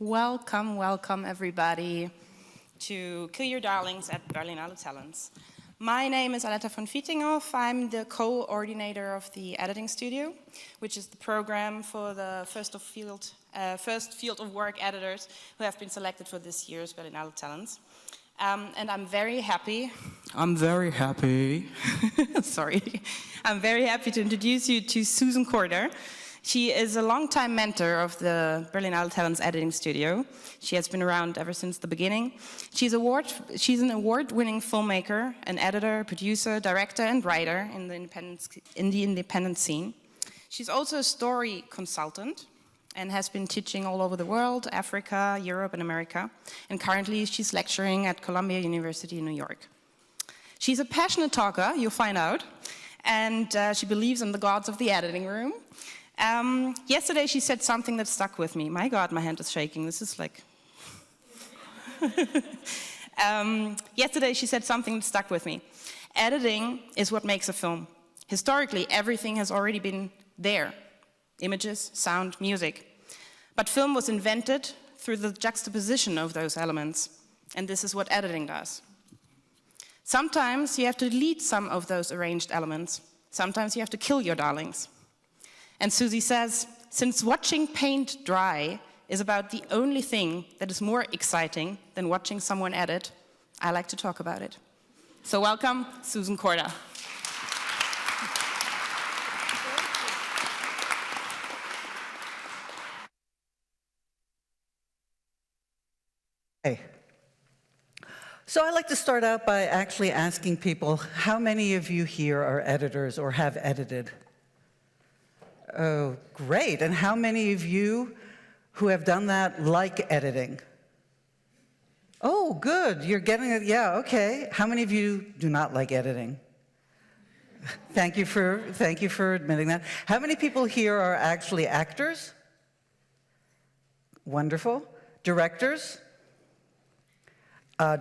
Welcome, welcome everybody to Kill Your Darlings at Berlinale Talents. My name is Aletta von Vietinghoff. I'm the coordinator of the editing studio, which is the program for the first field of work editors who have been selected for this year's Berlinale Talents. And I'm very happy. Sorry. I'm very happy to introduce you to Susan Korda. She is a longtime mentor of the Berlinale Talents editing studio. She has been around ever since the beginning. She's an award-winning filmmaker, an editor, producer, director, and writer in the independent scene. She's also a story consultant and has been teaching all over the world, Africa, Europe, and America. And currently, she's lecturing at Columbia University in New York. She's a passionate talker, you'll find out, and she believes in the gods of the editing room. Yesterday she said something that stuck with me. My God, my hand is shaking. This is like... Yesterday she said something that stuck with me. Editing is what makes a film. Historically, everything has already been there. Images, sound, music. But film was invented through the juxtaposition of those elements. And this is what editing does. Sometimes you have to delete some of those arranged elements. Sometimes you have to kill your darlings. And Susie says, since watching paint dry is about the only thing that is more exciting than watching someone edit, I like to talk about it. So welcome, Susan Korda. Hey. So I like to start out by actually asking people, how many of you here are editors or have edited? Oh, great. And how many of you who have done that like editing? Oh, good. You're getting it. Yeah, okay. How many of you do not like editing? Thank you for admitting that. How many people here are actually actors? Wonderful. Directors?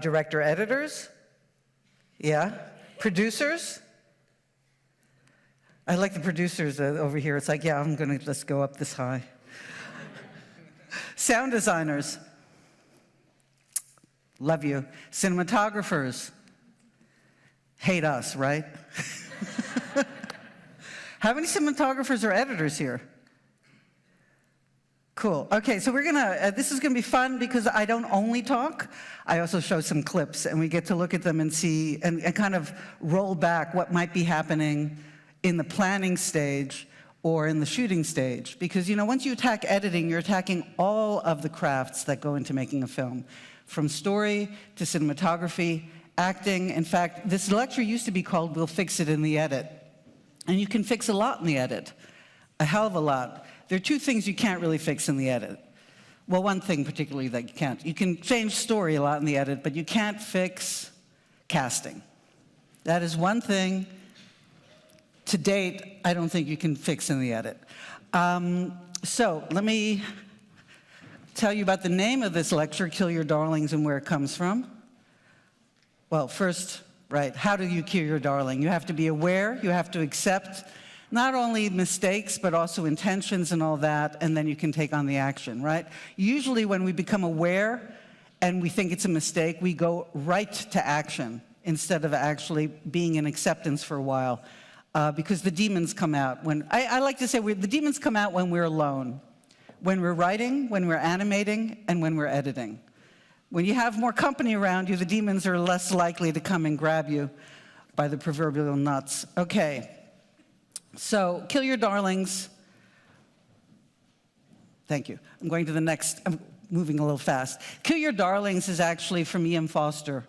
Director editors? Yeah. Producers? I like the producers over here. It's like, yeah, let's go up this high. Sound designers. Love you. Cinematographers. Hate us, right? How many cinematographers or editors here? Cool. Okay, so this is gonna be fun because I don't only talk, I also show some clips and we get to look at them and see, and kind of roll back what might be happening in the planning stage or in the shooting stage. Because, once you attack editing, you're attacking all of the crafts that go into making a film, from story to cinematography, acting. In fact, this lecture used to be called We'll Fix It in the Edit. And you can fix a lot in the edit, a hell of a lot. There are two things you can't really fix in the edit. Well, one thing particularly that you can't. You can change story a lot in the edit, but you can't fix casting. That is one thing. To date, I don't think you can fix in the edit. So let me tell you about the name of this lecture, Kill Your Darlings, and where it comes from. Well, first, right, how do you kill your darling? You have to be aware, you have to accept not only mistakes, but also intentions and all that, and then you can take on the action, right? Usually when we become aware and we think it's a mistake, we go right to action instead of actually being in acceptance for a while. Because the demons come out when, I like to say the demons come out when we're alone. When we're writing, when we're animating, and when we're editing. When you have more company around you, the demons are less likely to come and grab you by the proverbial nuts. Okay, so Kill Your Darlings. Thank you. I'm going to the next, I'm moving a little fast. Kill Your Darlings is actually from E.M. Foster.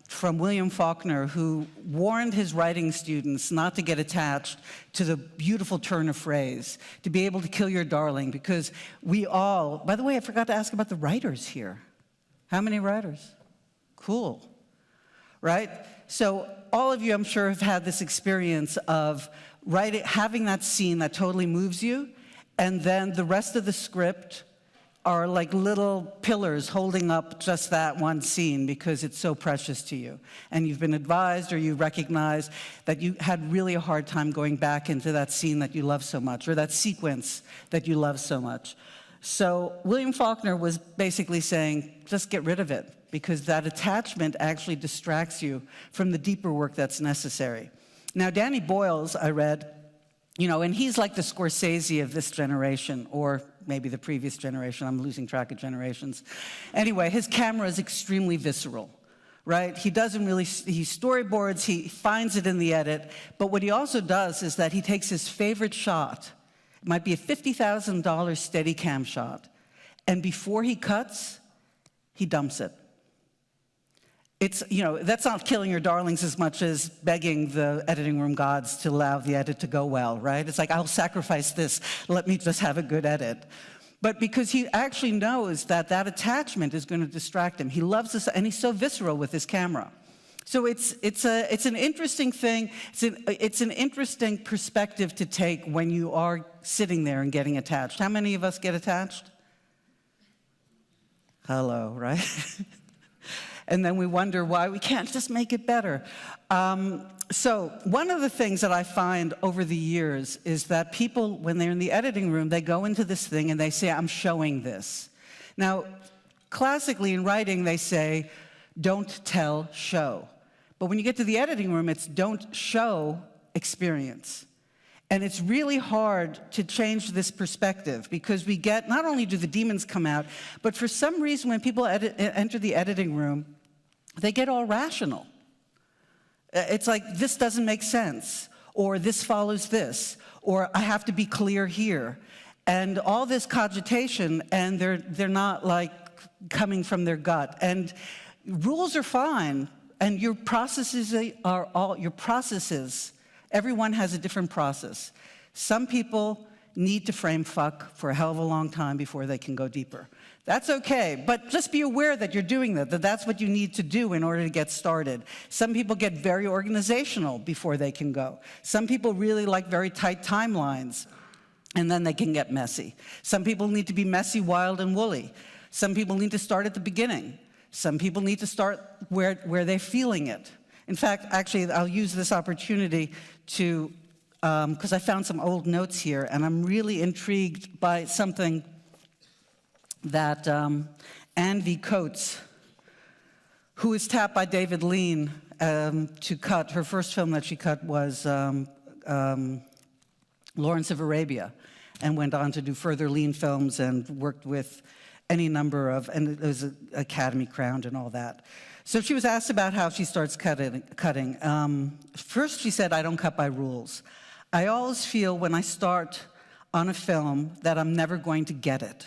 From William Faulkner, who warned his writing students not to get attached to the beautiful turn of phrase, to be able to kill your darling, because we all, by the way, I forgot to ask about the writers here. How many writers? Cool, right? So all of you, I'm sure, have had this experience of having that scene that totally moves you, and then the rest of the script are like little pillars holding up just that one scene because it's so precious to you. And you've been advised or you recognize that you had really a hard time going back into that scene that you love so much, or that sequence that you love so much. So William Faulkner was basically saying, just get rid of it, because that attachment actually distracts you from the deeper work that's necessary. Now, Danny Boyle's, I read, and he's like the Scorsese of this generation, or maybe the previous generation. I'm losing track of generations. Anyway, his camera is extremely visceral, right? He storyboards, he finds it in the edit, but what he also does is that he takes his favorite shot. It might be a $50,000 Steadicam shot, and before he cuts, he dumps it. It's, that's not killing your darlings as much as begging the editing room gods to allow the edit to go well, right? It's like, I'll sacrifice this, let me just have a good edit. But because he actually knows that that attachment is going to distract him. He loves this, and he's so visceral with his camera. So it's an interesting thing. It's an interesting perspective to take when you are sitting there and getting attached. How many of us get attached? Hello, right? And then we wonder why we can't just make it better. So one of the things that I find over the years is that people, when they're in the editing room, they go into this thing and they say, I'm showing this. Now, classically in writing, they say, don't tell, show. But when you get to the editing room, it's don't show, experience. And it's really hard to change this perspective, because we get, not only do the demons come out, but for some reason when people enter the editing room, they get all rational. It's like, this doesn't make sense, or this follows this, or I have to be clear here. And all this cogitation, and they're not like coming from their gut. And rules are fine, and your processes are all, everyone has a different process. Some people need to frame fuck for a hell of a long time before they can go deeper. That's okay, but just be aware that you're doing that that's what you need to do in order to get started. Some people get very organizational before they can go. Some people really like very tight timelines, and then they can get messy. Some people need to be messy, wild, and woolly. Some people need to start at the beginning. Some people need to start where they're feeling it. In fact, actually, I'll use this opportunity to, because I found some old notes here, and I'm really intrigued by something that Anne V. Coates, who was tapped by David Lean to cut, her first film that she cut was Lawrence of Arabia, and went on to do further Lean films and worked with any number of, and it was an Academy crowned and all that. So she was asked about how she starts cutting. First she said, I don't cut by rules. I always feel when I start on a film that I'm never going to get it.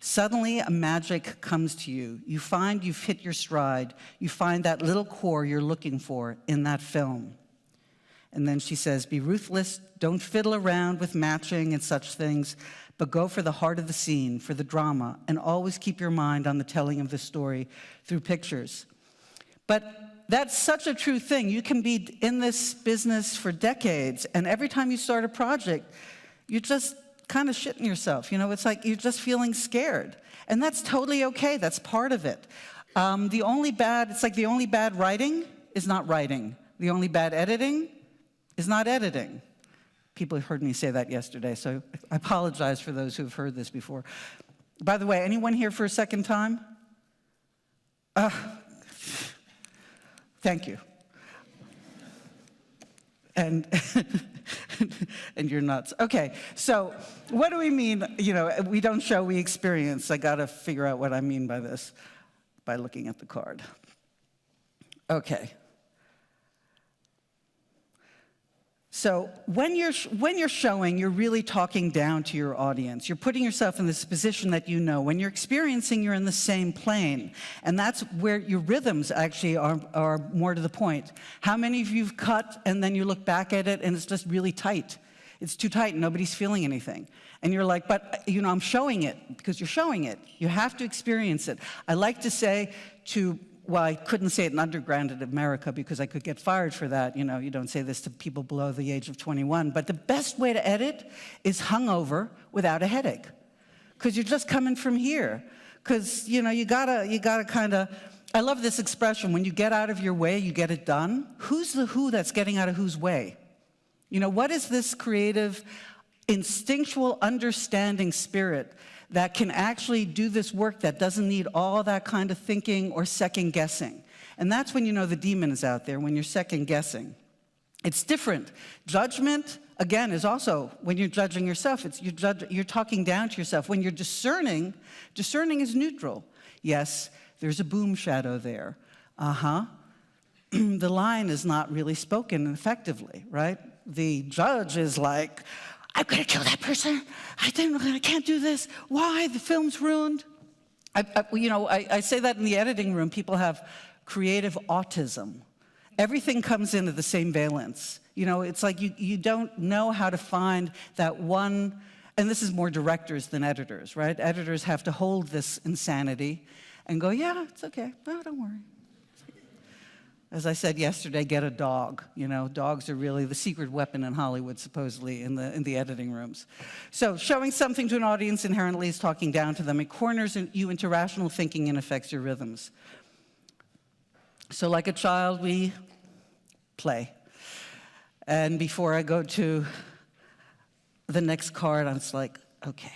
Suddenly a magic comes to you. You find you've hit your stride. You find that little core you're looking for in that film. And then she says, be ruthless, don't fiddle around with matching and such things, but go for the heart of the scene, for the drama, and always keep your mind on the telling of the story through pictures. But that's such a true thing. You can be in this business for decades, and every time you start a project, you're just kind of shitting yourself. It's like you're just feeling scared. And that's totally okay. That's part of it. The only bad writing is not writing. The only bad editing is not editing. People heard me say that yesterday, so I apologize for those who've heard this before. By the way, anyone here for a second time? Thank you. And and you're nuts. Okay, so what do we mean? We don't show, we experience. I got to figure out what I mean by this by looking at the card. Okay. So when you're showing, you're really talking down to your audience. You're putting yourself in this position that you know. When you're experiencing, you're in the same plane. And that's where your rhythms actually are more to the point. How many of you have cut and then you look back at it and it's just really tight? It's too tight and nobody's feeling anything. And you're like, but I'm showing it, because you're showing it. You have to experience it. I like to say well, I couldn't say it in undergrounded America because I could get fired for that. You don't say this to people below the age of 21. But the best way to edit is hungover without a headache, because you're just coming from here. Because you gotta kind of. I love this expression: when you get out of your way, you get it done. Who's the who that's getting out of whose way? What is this creative? instinctual understanding spirit that can actually do this work that doesn't need all that kind of thinking or second guessing. And that's when you know the demon is out there, when you're second guessing. It's different. Judgment, again, is also when you're judging yourself. You're talking down to yourself. When you're discerning is neutral. Yes, there's a boom shadow there. The line is not really spoken effectively, right? The judge is like, I'm going to kill that person. I can't do this. Why? The film's ruined. I say that in the editing room. People have creative autism. Everything comes in at the same valence. It's like you don't know how to find that one, and this is more directors than editors, right? Editors have to hold this insanity and go, yeah, it's okay. No, don't worry. As I said yesterday, get a dog. Dogs are really the secret weapon in Hollywood, supposedly, in the editing rooms. So showing something to an audience inherently is talking down to them. It corners you into rational thinking and affects your rhythms. So like a child, we play. And before I go to the next card, I'm just like, okay.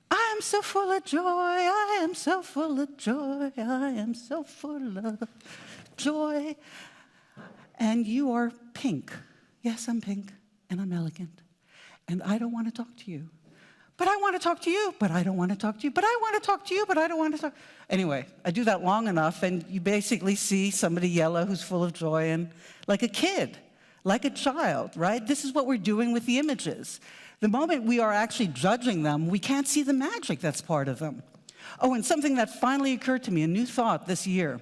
I am so full of joy, I am so full of joy, I am so full of joy. And you are pink. Yes, I'm pink, and I'm elegant. And I don't want to talk to you. But I want to talk to you, but I don't want to talk to you, but I want to talk to you, but I don't want to talk. Anyway, I do that long enough, and you basically see somebody yellow who's full of joy and like a kid, like a child, right? This is what we're doing with the images. The moment we are actually judging them, we can't see the magic that's part of them. Oh, and something that finally occurred to me, a new thought this year,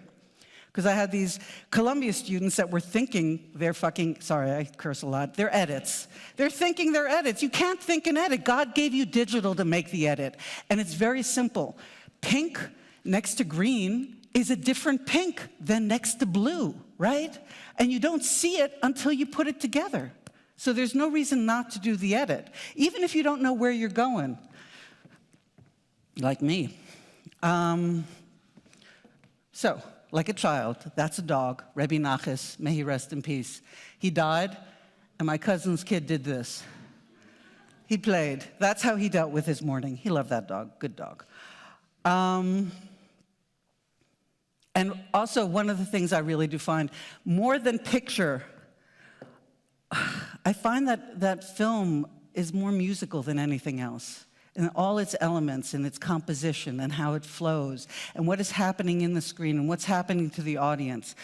because I had these Columbia students that were thinking their sorry, I curse a lot, their edits. They're thinking their edits. You can't think an edit. God gave you digital to make the edit. And it's very simple. Pink next to green is a different pink than next to blue, right? And you don't see it until you put it together. So there's no reason not to do the edit, even if you don't know where you're going, like me. So, like a child, that's a dog, Rebbe Nachas, may he rest in peace. He died, and my cousin's kid did this. He played. That's how he dealt with his mourning. He loved that dog, good dog. And also, one of the things I really do find, more than picture, I find that film is more musical than anything else. And all its elements and its composition and how it flows and what is happening in the screen and what's happening to the audience.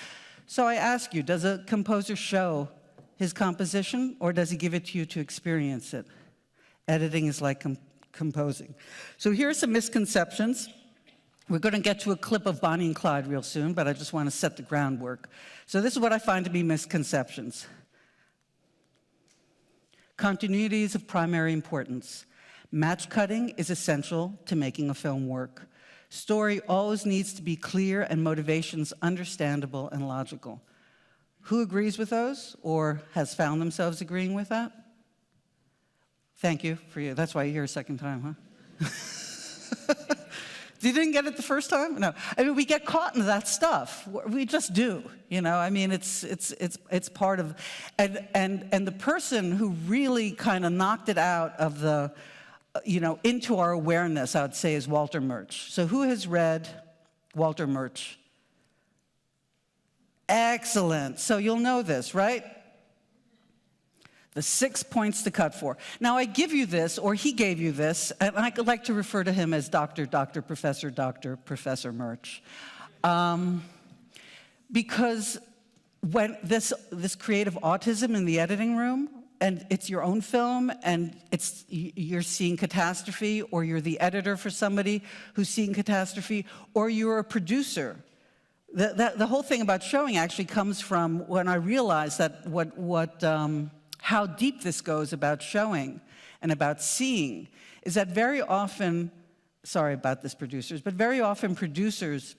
So I ask you, does a composer show his composition or does he give it to you to experience it? Editing is like composing. So here are some misconceptions. We're going to get to a clip of Bonnie and Clyde real soon, but I just want to set the groundwork. So this is what I find to be misconceptions. Continuity is of primary importance. Match cutting is essential to making a film work. Story always needs to be clear and motivations understandable and logical. Who agrees with those or has found themselves agreeing with that? Thank you for you. That's why you're here a second time, huh? You didn't get it the first time? No. I mean, we get caught in that stuff. We just do, I mean, it's part of, and the person who really kind of knocked it out of the, into our awareness, I would say, is Walter Murch. So who has read Walter Murch? Excellent. So you'll know this, right? The 6 points to cut for. Now, I give you this, or he gave you this, and I like to refer to him as Dr. Professor Murch. Because when this creative autism in the editing room, and it's your own film, and you're seeing catastrophe, or you're the editor for somebody who's seeing catastrophe, or you're a producer. The whole thing about showing actually comes from when I realized that how deep this goes about showing and about seeing is that very often, sorry about this, producers, but very often producers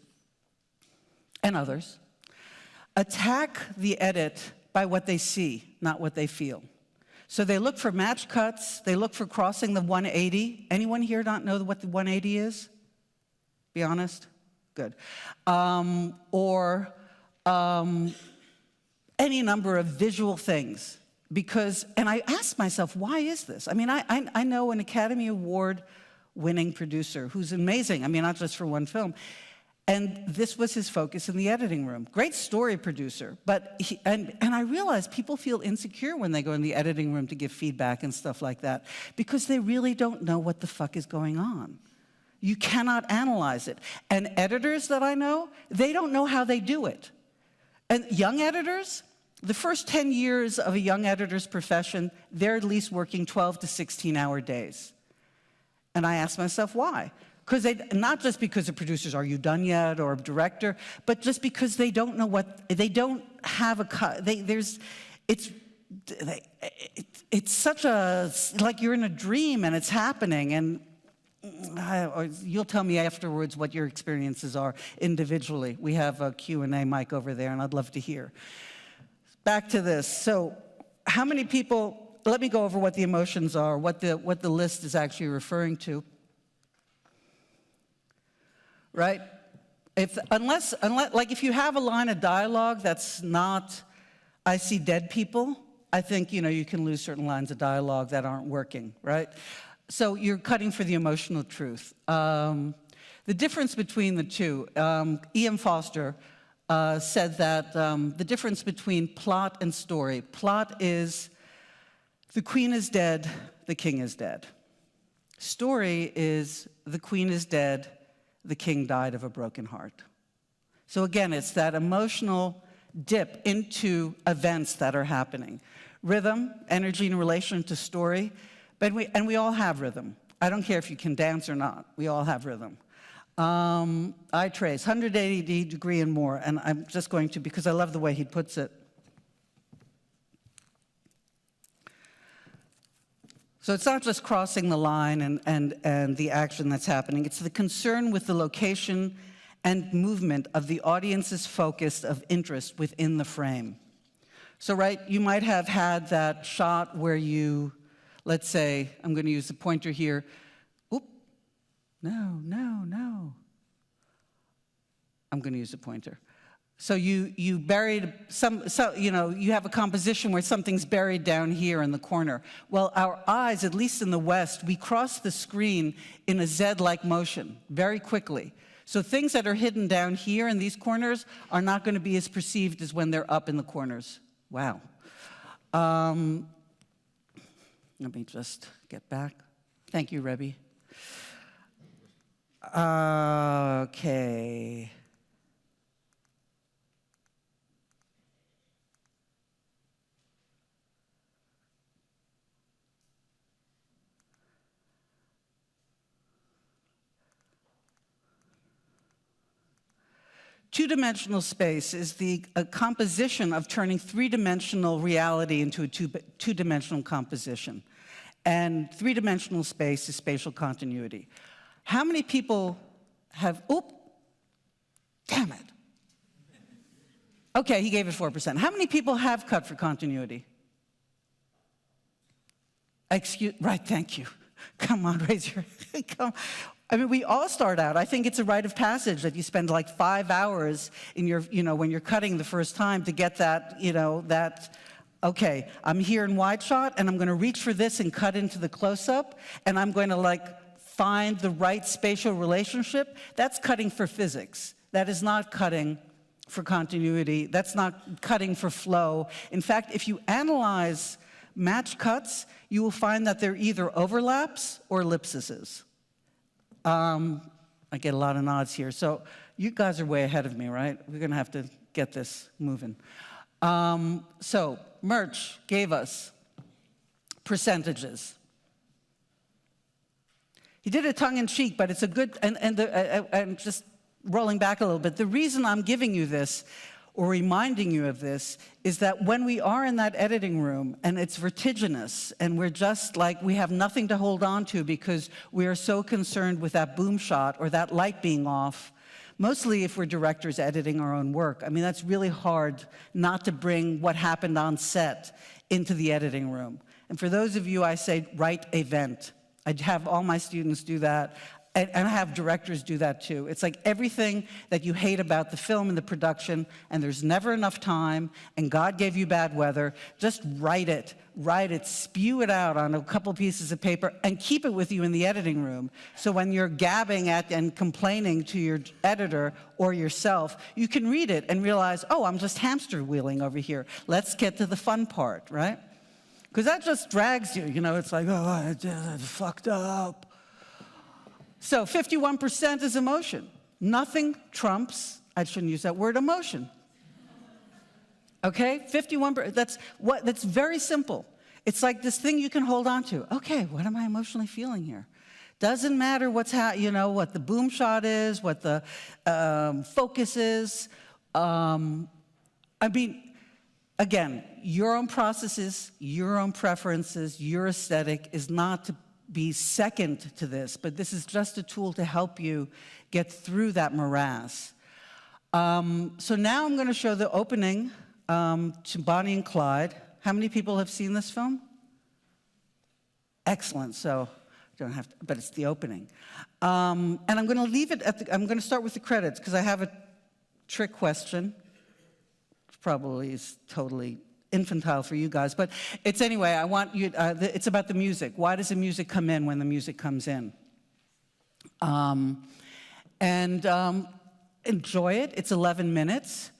and others attack the edit by what they see, not what they feel. So they look for match cuts, they look for crossing the 180. Anyone here not know what the 180 is? Be honest? Good. Or any number of visual things. because, and I asked myself, why is this? I mean, I know an Academy Award-winning producer who's amazing, I mean, not just for one film, and this was his focus in the editing room. Great story producer, but and I realized people feel insecure when they go in the editing room to give feedback and stuff like that, because they really don't know what the fuck is going on. You cannot analyze it. And editors that I know, they don't know how they do it. And young editors, the first 10 years of a young editor's profession, they're at least working 12 to 16-hour days. And I asked myself, why? Because not just because the producers, are you done yet, or a director, but just because they don't know what, they don't have it's such a, like you're in a dream and it's happening, and you'll tell me afterwards what your experiences are individually. We have a Q&A mic over there, and I'd love to hear. Back to this. So how many people, let me go over what the emotions are, what the list is actually referring to. Right? Unless, like if you have a line of dialogue that's not, I see dead people, I think, you can lose certain lines of dialogue that aren't working, right? So you're cutting for the emotional truth. The difference between the two, E.M. Foster said that the difference between plot and story. Plot is, the queen is dead, the king is dead. Story is, the queen is dead, the king died of a broken heart. So again, it's that emotional dip into events that are happening. Rhythm, energy in relation to story, and we all have rhythm. I don't care if you can dance or not, we all have rhythm. I trace, 180 degree and more, and I'm just going to, because I love the way he puts it. So it's not just crossing the line and the action that's happening, it's the concern with the location and movement of the audience's focus of interest within the frame. So, right, you might have had that shot where you, let's say, I'm going to use the pointer here. Oop, no. I'm going to use the pointer. So you buried you have a composition where something's buried down here in the corner. Well, our eyes, at least in the West, we cross the screen in a Z-like motion very quickly. So things that are hidden down here in these corners are not going to be as perceived as when they're up in the corners. Wow. Let me just get back. Thank you, Rebby. Okay. Two-dimensional space is the composition of turning three-dimensional reality into a two-dimensional composition. And three-dimensional space is spatial continuity. How many people have, damn it. Okay, he gave it 4%. How many people have cut for continuity? Right, thank you. Come on, raise your hand. I mean, we all start out. I think it's a rite of passage that you spend like 5 hours in your, when you're cutting the first time to get that, okay, I'm here in wide shot and I'm going to reach for this and cut into the close-up and I'm going to find the right spatial relationship. That's cutting for physics. That is not cutting for continuity. That's not cutting for flow. In fact, if you analyze match cuts, you will find that they're either overlaps or ellipses. I get a lot of nods here. So you guys are way ahead of me, right? We're going to have to get this moving. So Murch gave us percentages. He did it tongue-in-cheek, but it's a good, and just rolling back a little bit, the reason I'm giving you this or reminding you of this is that when we are in that editing room and it's vertiginous and we're just we have nothing to hold on to because we are so concerned with that boom shot or that light being off, mostly if we're directors editing our own work. I mean, that's really hard not to bring what happened on set into the editing room. And for those of you, I say, write a vent. I have all my students do that. and I have directors do that too. It's like everything that you hate about the film and the production, and there's never enough time, and God gave you bad weather, just write it, spew it out on a couple pieces of paper, and keep it with you in the editing room. So when you're gabbing at and complaining to your editor or yourself, you can read it and realize, oh, I'm just hamster wheeling over here. Let's get to the fun part, right? Because that just drags you, you know, it's like, oh, I fucked up. So 51% is emotion. Nothing trumps, I shouldn't use that word, emotion. Okay, 51%, that's very simple. It's like this thing you can hold on to. Okay, what am I emotionally feeling here? Doesn't matter what the boom shot is, what the focus is. I mean, again, your own processes, your own preferences, your aesthetic is not to be second to this, but this is just a tool to help you get through that morass. So now I'm going to show the opening to Bonnie and Clyde. How many people have seen this film? Excellent. So don't have to, but it's the opening. And I'm going to leave it at I'm going to start with the credits because I have a trick question. Probably is totally infantile for you guys, but it's anyway, I want you, it's about the music. Why does the music come in when the music comes in? Enjoy it. It's 11 minutes.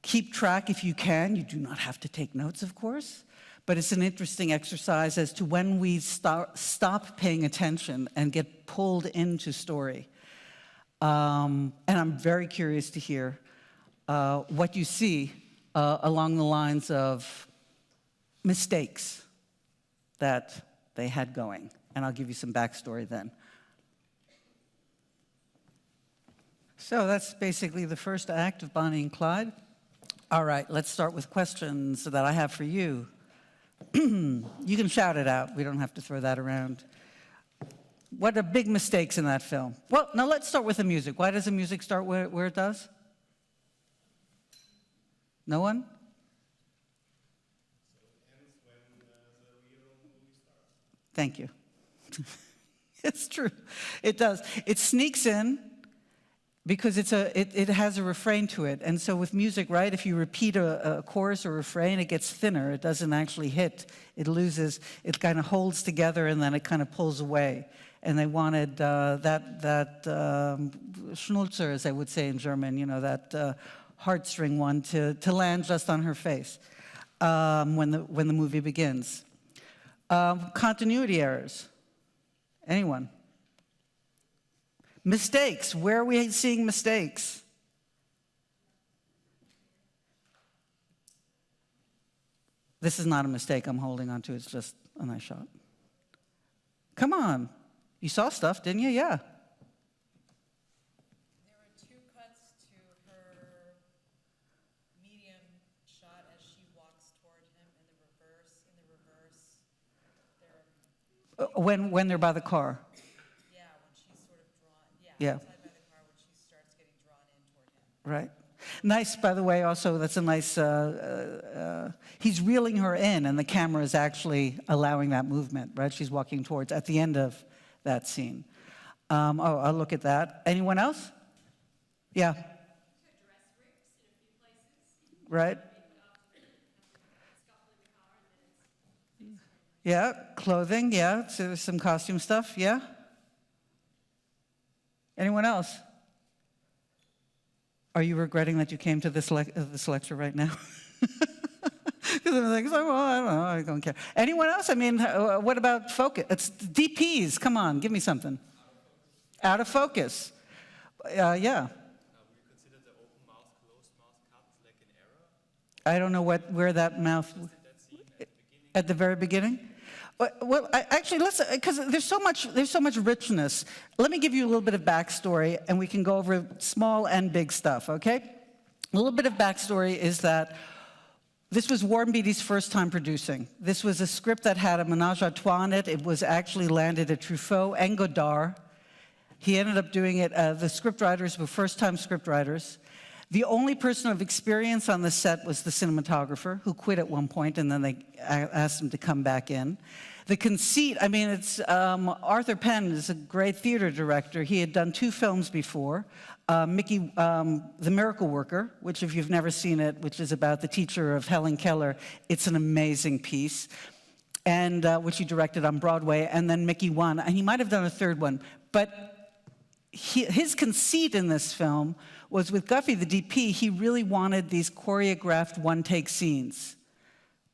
Keep track if you can. You do not have to take notes, of course, but it's an interesting exercise as to when we stop paying attention and get pulled into story. And I'm very curious to hear what you see along the lines of mistakes that they had going. And I'll give you some backstory then. So that's basically the first act of Bonnie and Clyde. All right, let's start with questions that I have for you. You can shout it out. We don't have to throw that around. What are big mistakes in that film? Well, now let's start with the music. Why does the music start where it does? No one? Thank you. It's true. It does. It sneaks in because it has a refrain to it. And so with music, right, if you repeat a chorus or refrain, it gets thinner. It doesn't actually hit. It loses. It kind of holds together and then it kind of pulls away. And they wanted that Schnulzer, as I would say in German, you know, that heartstring one to land just on her face when the movie begins. Continuity errors. Anyone? Mistakes. Where are we seeing mistakes? This is not a mistake I'm holding on to. It's just a nice shot. Come on. You saw stuff, didn't you? Yeah. When they're by the car. Yeah, when she's sort of drawn. Yeah. Outside by the car, when she starts getting drawn in toward him. Right. Nice, by the way, also, that's a nice, he's reeling her in, and the camera is actually allowing that movement, right? She's walking towards, at the end of that scene. I'll look at that. Anyone else? Yeah. Dress rips in a few places. Right. Yeah, clothing, yeah, so some costume stuff, yeah. Anyone else? Are you regretting that you came to this lecture right now? Because I'm like, well, I don't know, I don't care. Anyone else? I mean, what about focus? It's DPs, come on, give me something. Out of focus. Yeah. Would you consider the open mouth, closed mouth cuts like an error? I don't know where that mouth... At the very beginning? Well, actually, let's, because there's so much richness. Let me give you a little bit of backstory, and we can go over small and big stuff, okay? A little bit of backstory is that this was Warren Beatty's first time producing. This was a script that had a menage a trois in it. It was actually landed at Truffaut and Godard. He ended up doing it, the scriptwriters were first-time scriptwriters. The only person of experience on the set was the cinematographer, who quit at one point, and then they asked him to come back in. The conceit, I mean, it's Arthur Penn is a great theater director. He had done 2 films before. The Miracle Worker, which if you've never seen it, which is about the teacher of Helen Keller, it's an amazing piece, and which he directed on Broadway, and then Mickey 1, and he might have done a 3rd one. But his conceit in this film was with Guffey, the DP, he really wanted these choreographed one-take scenes.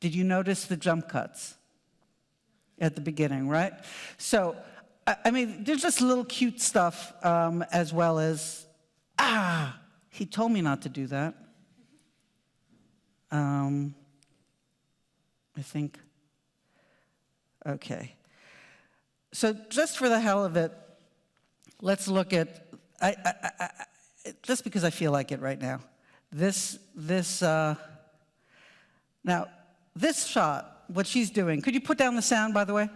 Did you notice the jump cuts at the beginning, right? So, I mean, there's just little cute stuff as well as, he told me not to do that. I think, okay. So just for the hell of it, let's look at, just because I feel like it right now. Now, this shot, what she's doing, could you put down the sound, by the way?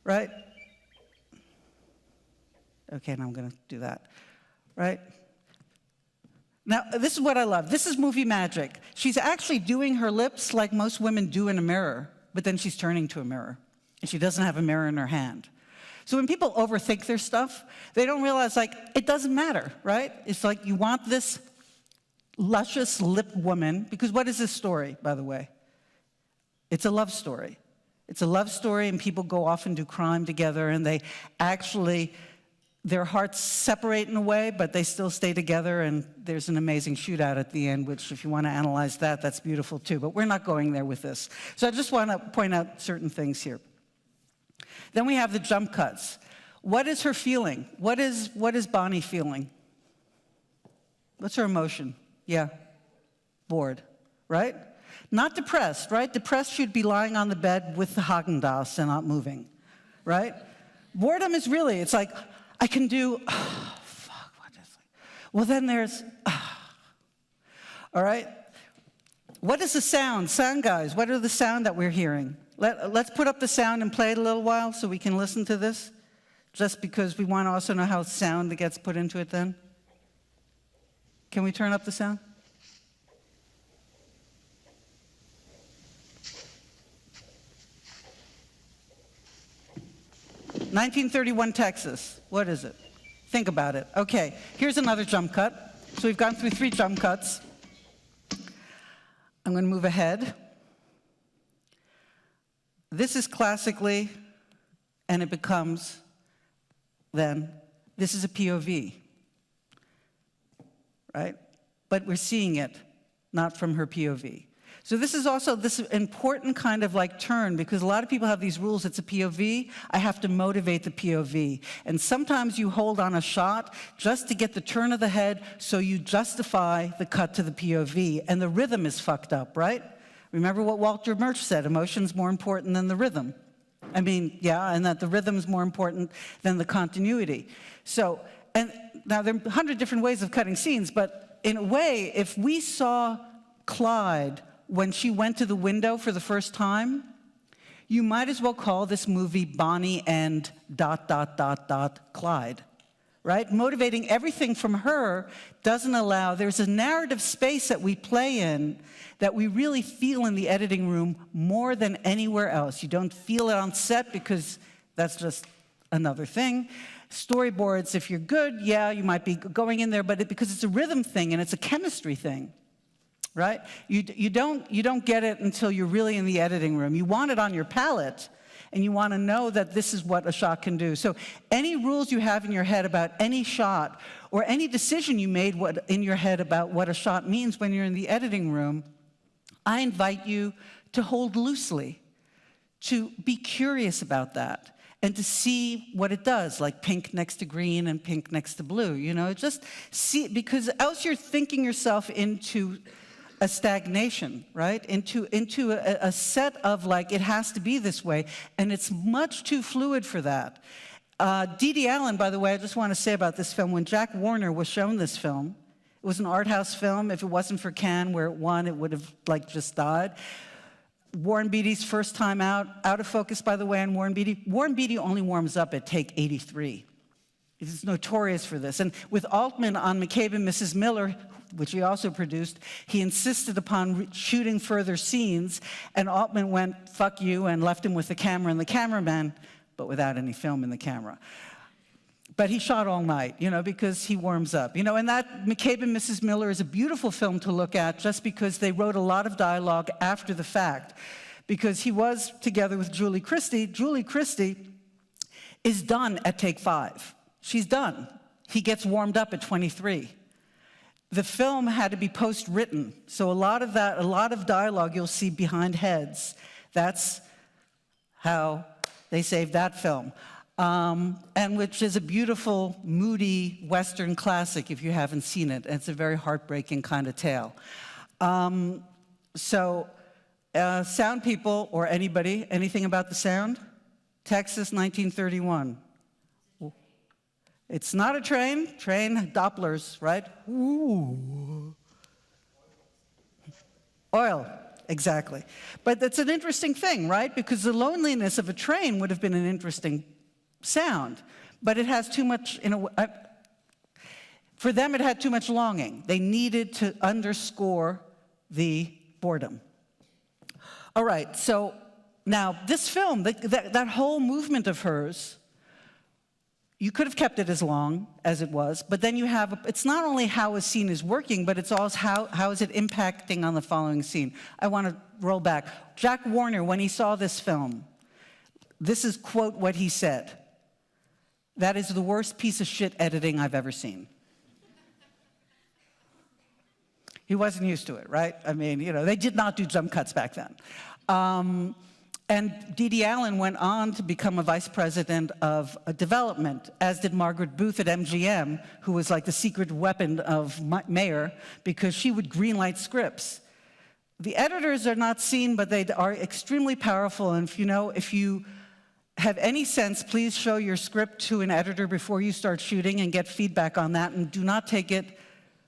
Right? Okay, now I'm going to do that. Right? Now, this is what I love. This is movie magic. She's actually doing her lips like most women do in a mirror, but then she's turning to a mirror, and she doesn't have a mirror in her hand. So when people overthink their stuff, they don't realize, like, it doesn't matter, right? It's like you want this luscious lip woman, because what is this story, by the way? It's a love story. It's a love story, and people go off and do crime together, and they actually, their hearts separate in a way, but they still stay together, and there's an amazing shootout at the end, which if you want to analyze that, that's beautiful too, but we're not going there with this. So I just want to point out certain things here. Then we have the jump cuts. What is her feeling? What is Bonnie feeling? What's her emotion? Yeah, bored, right? Not depressed, right? Depressed should be lying on the bed with the Haagen-Dazs and not moving, right? Boredom is really, it's like, I can do, fuck, what is it? Well, then there's, all right? What is the sound? Sound guys, what are the sound that we're hearing? Let's put up the sound and play it a little while so we can listen to this, just because we want to also know how sound that gets put into it then. Can we turn up the sound? "1931 Texas." What is it? Think about it. Okay, here's another jump cut. So we've gone through 3 jump cuts. I'm going to move ahead. This is classically, and it becomes, then, this is a POV, right? But we're seeing it, not from her POV. So this is also this important kind of like turn, because a lot of people have these rules. It's a POV. I have to motivate the POV. And sometimes you hold on a shot just to get the turn of the head so you justify the cut to the POV. And the rhythm is fucked up, right? Remember what Walter Murch said, emotion's more important than the rhythm. I mean, yeah, and that the rhythm's more important than the continuity. So, and now there are 100 different ways of cutting scenes, but in a way, if we saw Clyde when she went to the window for the first time, you might as well call this movie Bonnie and ... Clyde, right? Motivating everything from her doesn't allow, there's a narrative space that we play in that we really feel in the editing room more than anywhere else. You don't feel it on set because that's just another thing. Storyboards, if you're good, yeah, you might be going in there, but because it's a rhythm thing and it's a chemistry thing, right? You don't get it until you're really in the editing room. You want it on your palette, and you want to know that this is what a shot can do. So any rules you have in your head about any shot, or any decision you made in your head about what a shot means when you're in the editing room, I invite you to hold loosely, to be curious about that, and to see what it does, like pink next to green and pink next to blue. You know, just see, because else you're thinking yourself into a stagnation, right? Into a set of like, it has to be this way, and it's much too fluid for that. Dede Allen, by the way, I just want to say about this film, when Jack Warner was shown this film, it was an art house film. If it wasn't for Cannes, where it won, it would have like just died. Warren Beatty's first time out of focus, by the way, on Warren Beatty. Warren Beatty only warms up at take 83. It is notorious for this. And with Altman on McCabe and Mrs. Miller, which he also produced, he insisted upon shooting further scenes, and Altman went, fuck you, and left him with the camera and the cameraman, but without any film in the camera. But he shot all night, because he warms up. And that McCabe and Mrs. Miller is a beautiful film to look at just because they wrote a lot of dialogue after the fact. Because he was together with Julie Christie. Julie Christie is done at take 5. She's done. He gets warmed up at 23. The film had to be post-written, so a lot of dialogue you'll see behind heads. That's how they saved that film. And which is a beautiful, moody Western classic if you haven't seen it. It's a very heartbreaking kind of tale. Sound people, or anybody, anything about the sound? Texas, 1931. It's not a train, Dopplers, right? Ooh. Oil, exactly. But that's an interesting thing, right? Because the loneliness of a train would have been an interesting sound, but it has too much, for them it had too much longing. They needed to underscore the boredom. All right, so now this film, that whole movement of hers, you could have kept it as long as it was, but then you have, it's not only how a scene is working, but it's also how is it impacting on the following scene. I want to roll back. Jack Warner, when he saw this film, this is, quote, what he said: "That is the worst piece of shit editing I've ever seen." He wasn't used to it, right? I mean, they did not do jump cuts back then. And Dee Dee Allen went on to become a vice president of development, as did Margaret Booth at MGM, who was like the secret weapon of Mayer, because she would greenlight scripts. The editors are not seen, but they are extremely powerful. And if you have any sense, please show your script to an editor before you start shooting and get feedback on that, and do not take it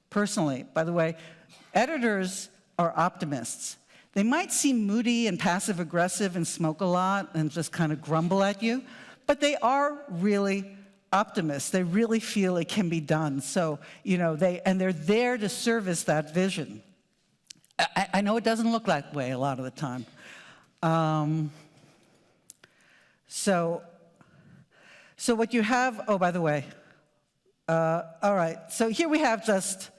personally. By the way, editors are optimists. They might seem moody and passive-aggressive and smoke a lot and just kind of grumble at you, but they are really optimists. They really feel it can be done. So, they're there to service that vision. I know it doesn't look that way a lot of the time. So what you have, oh, by the way, all right, so here we have just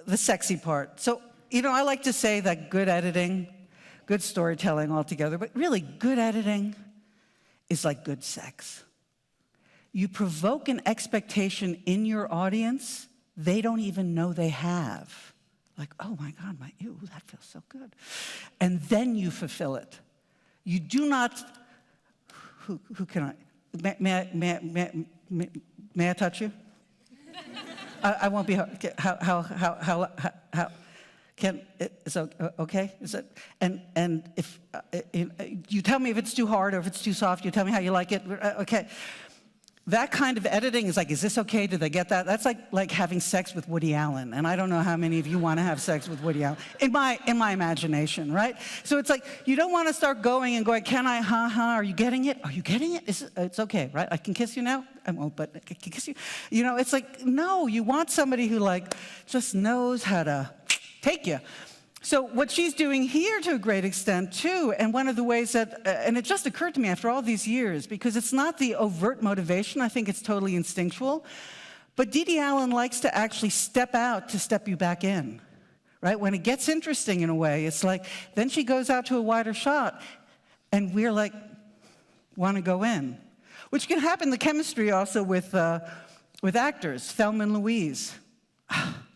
the sexy part. So, I like to say that good editing, good storytelling altogether, but really good editing is like good sex. You provoke an expectation in your audience they don't even know they have. Like, oh my God, ew, that feels so good. And then you fulfill it. You do not, who can I, may I touch you? I won't be, how is it okay? Is it, and if, you tell me if it's too hard or if it's too soft, you tell me how you like it, okay. That kind of editing is like, is this okay? Did they get that? That's like having sex with Woody Allen. And I don't know how many of you want to have sex with Woody Allen, in my imagination, right? So it's like, you don't want to start going and going, can I, are you getting it? Are you getting it? It's okay, right? I can kiss you now? I won't, but I can kiss you. It's like, no, you want somebody who just knows how to take you. So what she's doing here to a great extent too, and one of the ways that, and it just occurred to me after all these years, because it's not the overt motivation, I think it's totally instinctual, but Dee Dee Allen likes to actually step out to step you back in, right? When it gets interesting in a way, it's like, then she goes out to a wider shot, and we're like, want to go in. Which can happen, the chemistry also with actors, Thelma and Louise.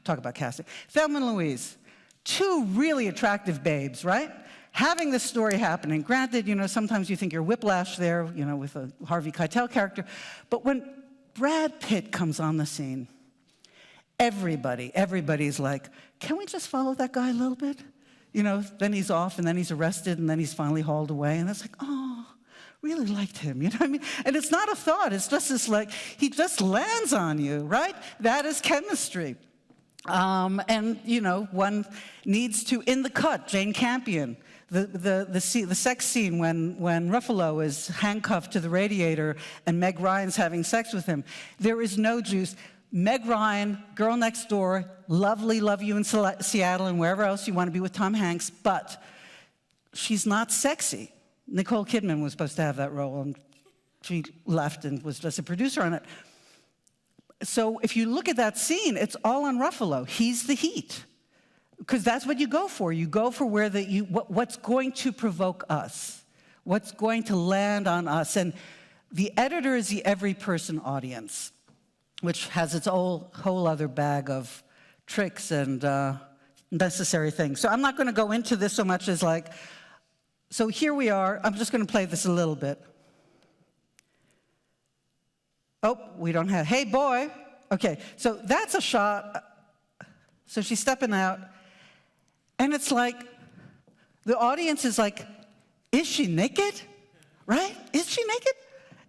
Talk about casting. Thelma and Louise. Two really attractive babes, right? Having this story happening. Granted, sometimes you think you're Whiplash there, with a Harvey Keitel character. But when Brad Pitt comes on the scene, everybody's like, can we just follow that guy a little bit? Then he's off, and then he's arrested, and then he's finally hauled away. And it's like, oh, really liked him, you know what I mean? And it's not a thought. It's just this he just lands on you, right? That is chemistry. And, one needs to, in the cut, Jane Campion, the sex scene when Ruffalo is handcuffed to the radiator and Meg Ryan's having sex with him. There is no juice. Meg Ryan, girl next door, lovely, love you in Seattle and wherever else you want to be with Tom Hanks, but she's not sexy. Nicole Kidman was supposed to have that role, and she left and was just a producer on it. So if you look at that scene, it's all on Ruffalo. He's the heat. Because that's what you go for. You go for where what's going to provoke us, what's going to land on us. And the editor is the every person audience, which has its whole other bag of tricks and necessary things. So I'm not going to go into this so much as like, so here we are. I'm just going to play this a little bit. Oh, we don't have, hey boy. Okay, so that's a shot. So she's stepping out. And it's like, the audience is like, is she naked? Right? Is she naked?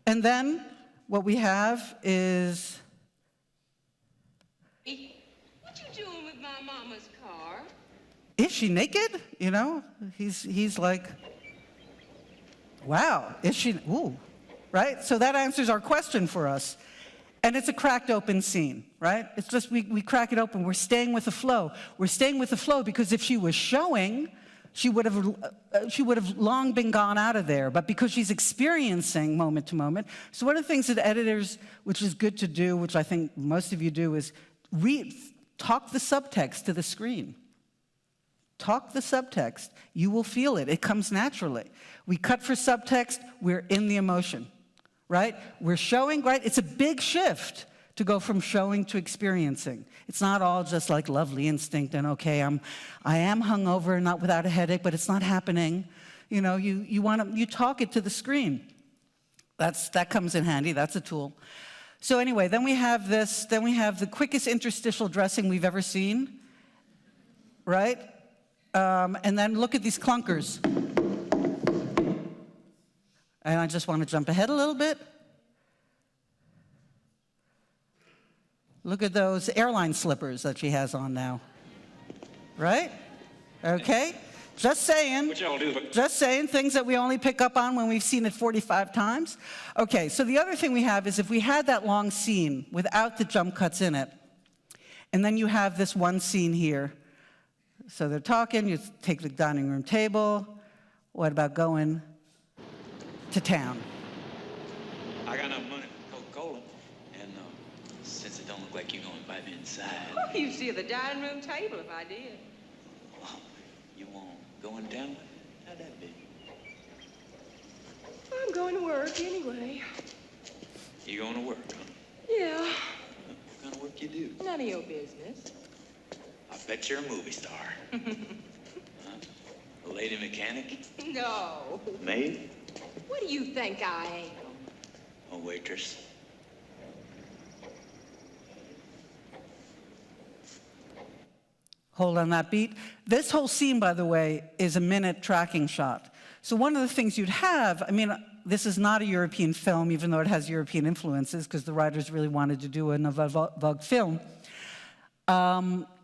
And then what we have is... What you doing with my mama's car? Is she naked? You know, he's like, wow, is she, ooh, right? So that answers our question for us. And it's a cracked open scene, right? It's just, we crack it open. We're staying with the flow. We're staying with the flow because if she was showing, she would have long been gone out of there. But because she's experiencing moment to moment. So one of the things that editors, which is good to do, which I think most of you do, is talk the subtext to the screen. Talk the subtext. You will feel it. It comes naturally. We cut for subtext. We're in the emotion. Right? We're showing, right? It's a big shift to go from showing to experiencing. It's not all just like lovely instinct and okay, I am hungover, not without a headache, but it's not happening. You know, you talk it to the screen. That comes in handy. That's a tool. So anyway, then we have this. Then we have the quickest interstitial dressing we've ever seen. Right? And then look at these clunkers. And I just want to jump ahead a little bit. Look at those airline slippers that she has on now. Right? Okay? Just saying. What y'all do? Just saying things that we only pick up on when we've seen it 45 times. Okay, so the other thing we have is if we had that long scene without the jump cuts in it, and then you have this one scene here. So they're talking, you take the dining room table. What about going to town? I got enough money for Coca-Cola, and since it don't look like you're gonna invite me inside, Oh, you see the dining room table if I did. well, you won't go in town? How'd that be? I'm going to work anyway. You going to work, huh? Yeah, What kind of work you do? none of your business. I bet you're a movie star. Huh? A lady mechanic? No. Maid? What do you think I am? A waitress? Hold on that beat. This whole scene, by the way, is a minute tracking shot. So one of the things you'd have, I mean, this is not a European film, even though it has European influences, because the writers really wanted to do a Nouvelle Vague film.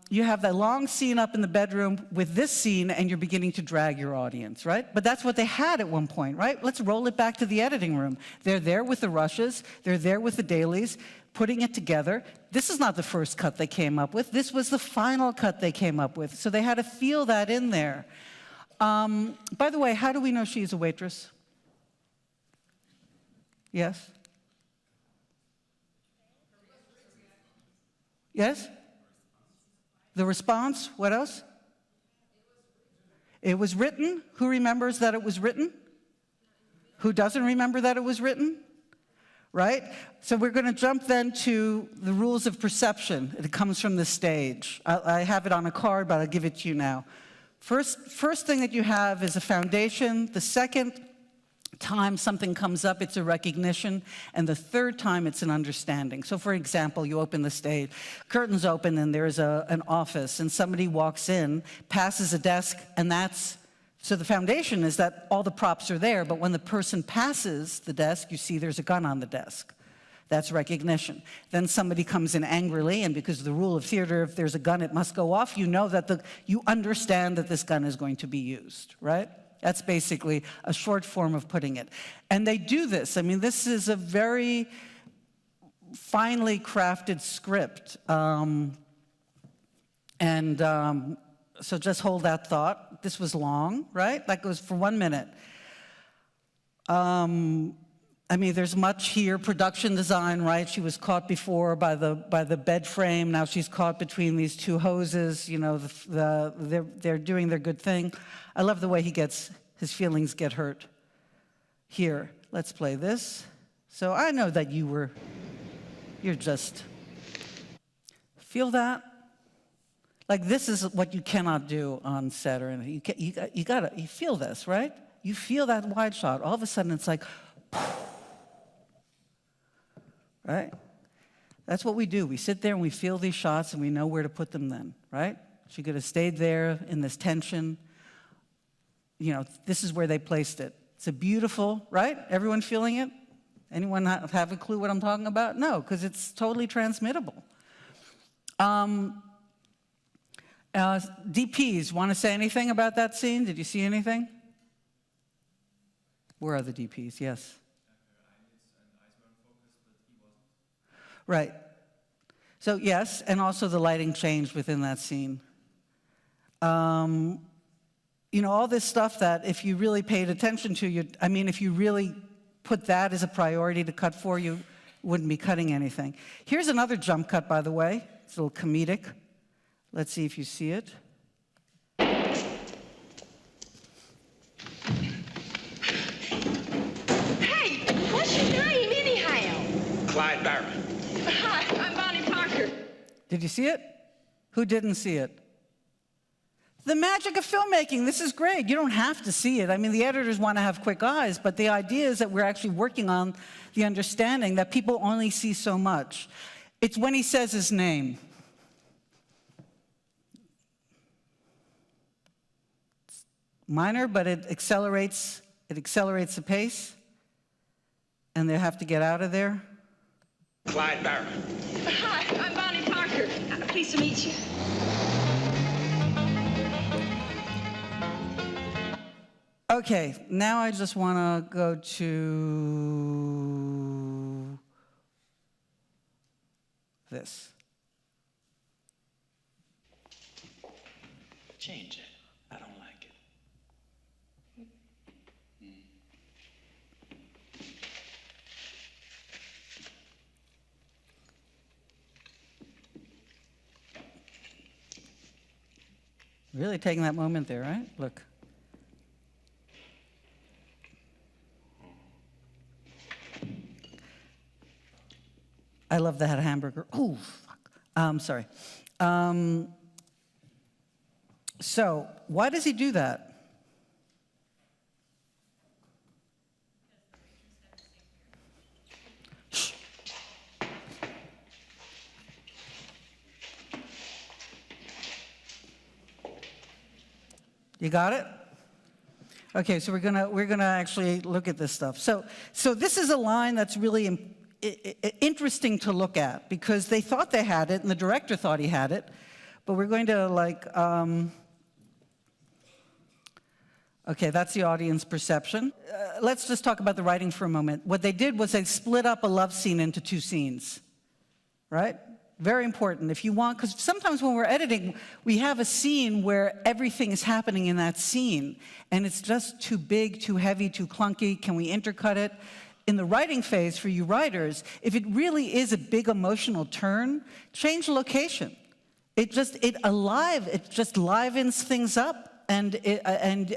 You have that long scene up in the bedroom with this scene, and you're beginning to drag your audience, right? But that's what they had at one point, right? Let's roll it back to the editing room. They're there with the rushes. They're there with the dailies, putting it together. This is not the first cut they came up with. This was the final cut they came up with. So they had to feel that in there. By the way, how do we know she's a waitress? Yes? Yes? The response, what else? It was written. Who remembers that it was written? Who doesn't remember that it was written? Right? So we're going to jump then to the rules of perception. It comes from the stage. I have it on a card, but I'll give it to you now. First thing that you have is a foundation. The second time something comes up, it's a recognition, and the third time it's an understanding. So for example, you open the stage, curtains open, and there's an office, and somebody walks in, passes a desk, and so the foundation is that all the props are there, but when the person passes the desk, you see there's a gun on the desk. That's recognition. Then somebody comes in angrily, and because of the rule of theater, if there's a gun, it must go off, you know that you understand that this gun is going to be used, right? That's basically a short form of putting it. And they do this. I mean, this is a very finely crafted script. So just hold that thought. This was long, right? That goes for 1 minute. I mean, there's much here. Production design, right? She was caught before by the bed frame. Now she's caught between these two hoses. You know, they're doing their good thing. I love the way his feelings get hurt. Here, let's play this. So I know that you're just, feel that? Like, this is what you cannot do on set or anything. You feel this, right? You feel that wide shot. All of a sudden, it's like, right? That's what we do. We sit there and we feel these shots and we know where to put them then, right? She could have stayed there in this tension. You know, this is where they placed it. It's a beautiful, right? Everyone feeling it? Anyone have a clue what I'm talking about? No, because it's totally transmittable. DPs, want to say anything about that scene? Did you see anything? Where are the DPs? Yes. Right. So yes, and also the lighting changed within that scene. You know, all this stuff that if you really paid attention to, if you really put that as a priority to cut for, you wouldn't be cutting anything. Here's another jump cut, by the way. It's a little comedic. Let's see if you see it. Hey, what's your name anyhow? Clyde Barron. Hi, I'm Bonnie Parker. Did you see it? Who didn't see it? The magic of filmmaking. This is great. You don't have to see it. I mean, the editors want to have quick eyes, but the idea is that we're actually working on the understanding that people only see so much. It's when he says his name. It's minor, but it accelerates the pace, and they have to get out of there. Clyde Barron. Hi, I'm Bonnie Parker. Pleased to meet you. Okay, now I just want to go to this. Change it. I don't like it. Really taking that moment there, right? Look. I love that hamburger. Oh, fuck. Sorry. So, why does he do that? Shh. You got it? Okay, so we're gonna actually look at this stuff. So this is a line that's really interesting to look at because they thought they had it and the director thought he had it, but we're going to okay, that's the audience perception. Let's just talk about the writing for a moment. What they did was they split up a love scene into 2 scenes, right? Very important if you want, because sometimes when we're editing, we have a scene where everything is happening in that scene, and it's just too big, too heavy, too clunky. Can we intercut it? In the writing phase for you writers, if it really is a big emotional turn, change the location. It just livens things up, and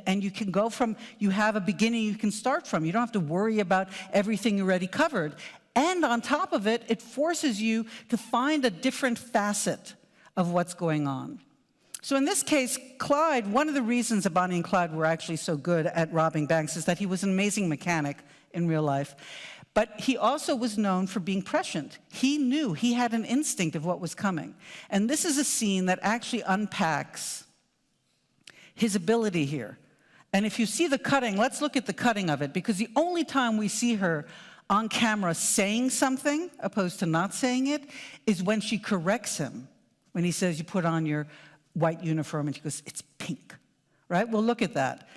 you can go from, you have a beginning you can start from. You don't have to worry about everything you already covered. And on top of it, it forces you to find a different facet of what's going on. So in this case, Clyde, one of the reasons that Bonnie and Clyde were actually so good at robbing banks is that he was an amazing mechanic in real life. But he also was known for being prescient. He knew, he had an instinct of what was coming. And this is a scene that actually unpacks his ability here. And if you see the cutting, let's look at the cutting of it, because the only time we see her on camera saying something, opposed to not saying it, is when she corrects him. When he says, you put on your white uniform, and she goes, it's pink, right? Well, look at that.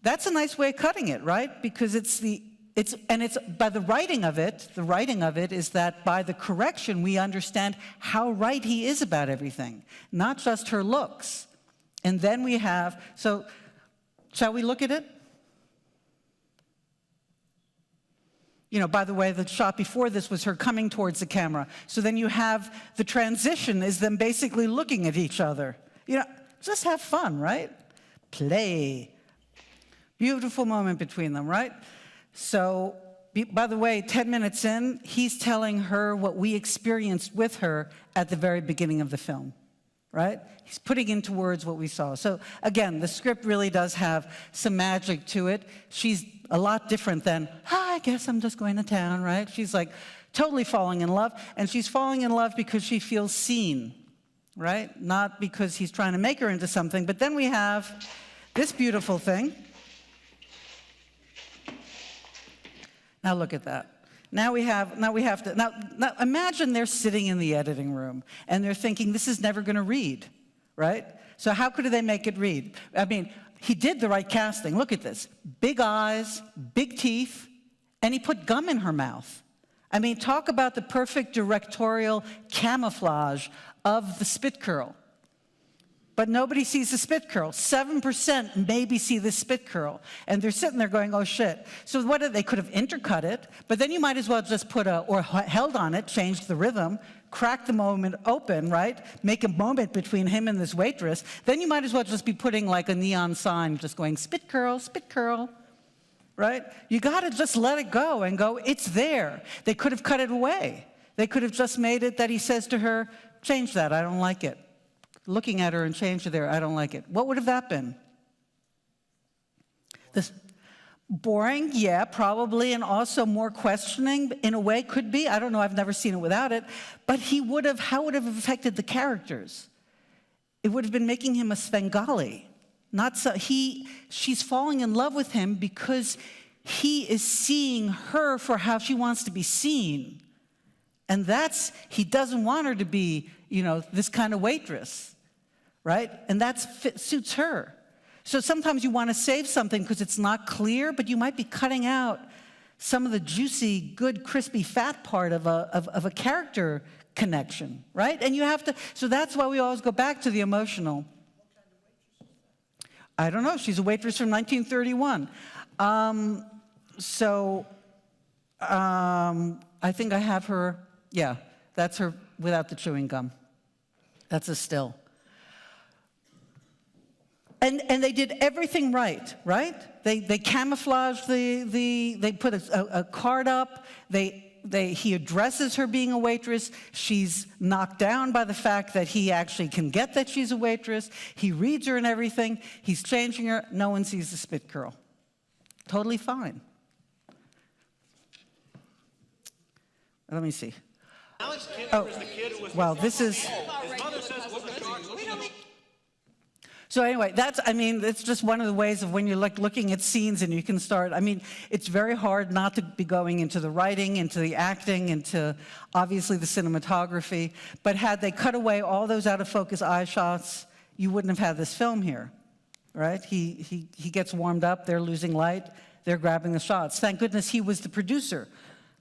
That's a nice way of cutting it, right? Because it's by the writing of it is that by the correction we understand how right he is about everything, not just her looks. And then we have, so shall we look at it? You know, by the way, the shot before this was her coming towards the camera. So then you have the transition is them basically looking at each other. You know, just have fun, right? Play. Beautiful moment between them, right? So, by the way, 10 minutes in, he's telling her what we experienced with her at the very beginning of the film, right? He's putting into words what we saw. So, again, the script really does have some magic to it. She's a lot different than, I guess I'm just going to town, right? She's like totally falling in love, and she's falling in love because she feels seen, right? Not because he's trying to make her into something. But then we have this beautiful thing. Now look at that. Now imagine they're sitting in the editing room and they're thinking, this is never going to read, right? So how could they make it read? I mean, he did the right casting. Look at this. Big eyes, big teeth, and he put gum in her mouth. I mean, talk about the perfect directorial camouflage of the spit curl. But nobody sees the spit curl. 7% maybe see the spit curl. And they're sitting there going, oh shit. So they could have intercut it, but then you might as well just put or held on it, changed the rhythm, crack the moment open, right? Make a moment between him and this waitress. Then you might as well just be putting like a neon sign, just going spit curl, right? You gotta just let it go and go, it's there. They could have cut it away. They could have just made it that he says to her, change that, I don't like it. Looking at her and change it there, I don't like it. What would have that been? This boring, yeah, probably, and also more questioning in a way could be. I don't know, I've never seen it without it. But how would it have affected the characters? It would have been making him a Svengali. She's falling in love with him because he is seeing her for how she wants to be seen. And he doesn't want her to be, you know, this kind of waitress. Right? And that suits her. So sometimes you want to save something because it's not clear, but you might be cutting out some of the juicy, good, crispy, fat part of a character connection, right? And you have to, so that's why we always go back to the emotional. I don't know, she's a waitress from 1931. I think I have her, yeah, that's her without the chewing gum. That's a still. And they did everything right? They camouflaged they put a card up, he addresses her being a waitress, she's knocked down by the fact that he actually can get that she's a waitress, he reads her and everything, he's changing her, no one sees the spit curl. Totally fine. Let me see. Well, this is... So anyway, it's just one of the ways of when you're like looking at scenes and you can start, it's very hard not to be going into the writing, into the acting, into obviously the cinematography, but had they cut away all those out of focus eye shots, you wouldn't have had this film here, right? He gets warmed up, they're losing light, they're grabbing the shots. Thank goodness he was the producer,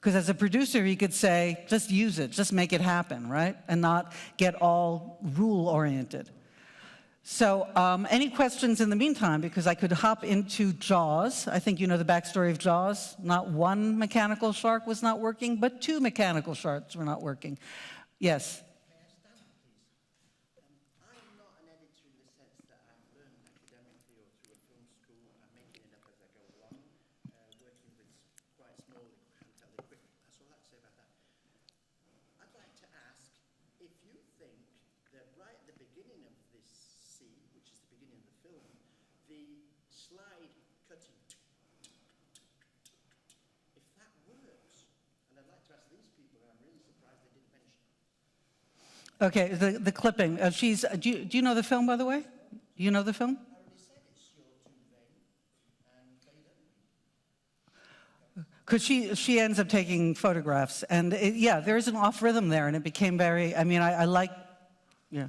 because as a producer he could say, just use it, just make it happen, right? And not get all rule-oriented. So any questions in the meantime, because I could hop into Jaws. I think you know the backstory of Jaws. Not one mechanical shark was not working, but 2 mechanical sharks were not working. Yes? May I stand, please? I'm not an editor in the sense that I've learned academically or through a film school. I'm making it up as I go along, working with quite small handheld equipment. That's all I have to say about that. I'd like to ask if you think that right at the beginning of this scene, which is the beginning of the film, the slide cutting, if that works. And I'd like to ask these people, and I'm really surprised they didn't mention it. Okay, the clipping. Do you know the film, by the way? Do you know the film? I already said it's your two vein and Vader. Because she ends up taking photographs. And yeah, there is an off rhythm there, and it became very, I like, yeah.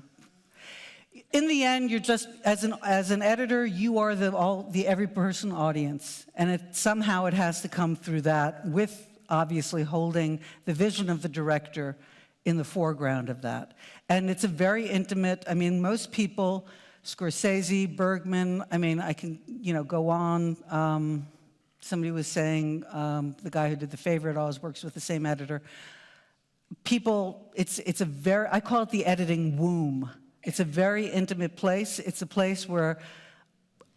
in the end, you're just, as an editor, you are the every person audience. And somehow it has to come through that, with obviously holding the vision of the director in the foreground of that. And it's a very intimate, I mean, most people, Scorsese, Bergman, I mean, I can, go on. Somebody was saying, the guy who did The Favorite always works with the same editor. People, it's a very, I call it the editing womb. It's a very intimate place. It's a place where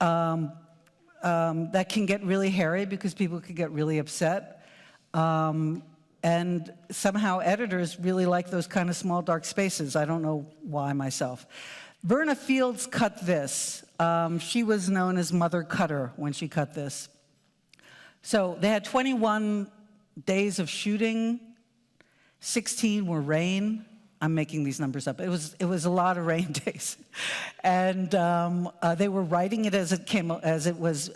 that can get really hairy because people can get really upset. And somehow editors really like those kind of small, dark spaces. I don't know why myself. Verna Fields cut this. She was known as Mother Cutter when she cut this. So they had 21 days of shooting. 16 were rain. I'm making these numbers up. It was a lot of rain days, and they were writing it as it was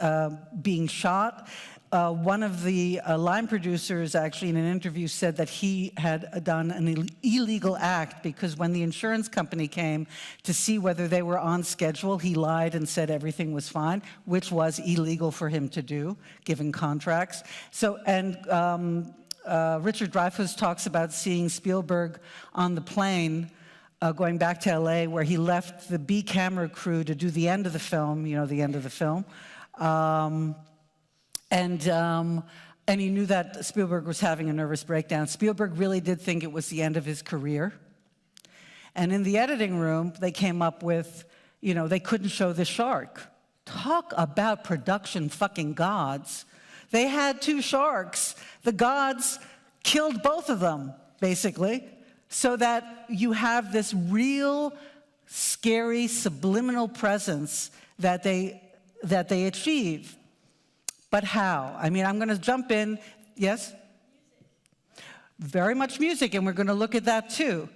being shot. One of the line producers actually in an interview said that he had done an illegal act because when the insurance company came to see whether they were on schedule, he lied and said everything was fine, which was illegal for him to do, given contracts. So, and Richard Dreyfuss talks about seeing Spielberg on the plane going back to LA, where he left the B camera crew to do the end of the film, the end of the film. And he knew that Spielberg was having a nervous breakdown. Spielberg really did think it was the end of his career. And in the editing room, they came up with, they couldn't show the shark. Talk about production fucking gods. They had two sharks. The gods killed both of them, basically, so that you have this real, scary, subliminal presence that they achieve. But how? I mean, I'm going to jump in. Yes? Music. Very much music, and we're going to look at that too.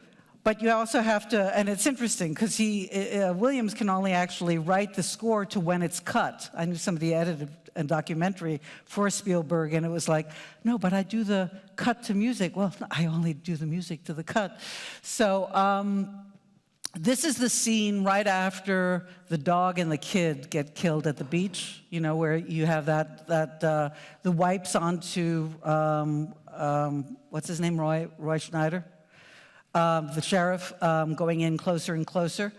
But you also have to, and it's interesting, because Williams can only actually write the score to when it's cut. I knew somebody edited a documentary for Spielberg, and it was like, no, but I do the cut to music. Well, I only do the music to the cut. So this is the scene right after the dog and the kid get killed at the beach, where you have the wipes onto, what's his name, Roy Schneider? The sheriff going in closer and closer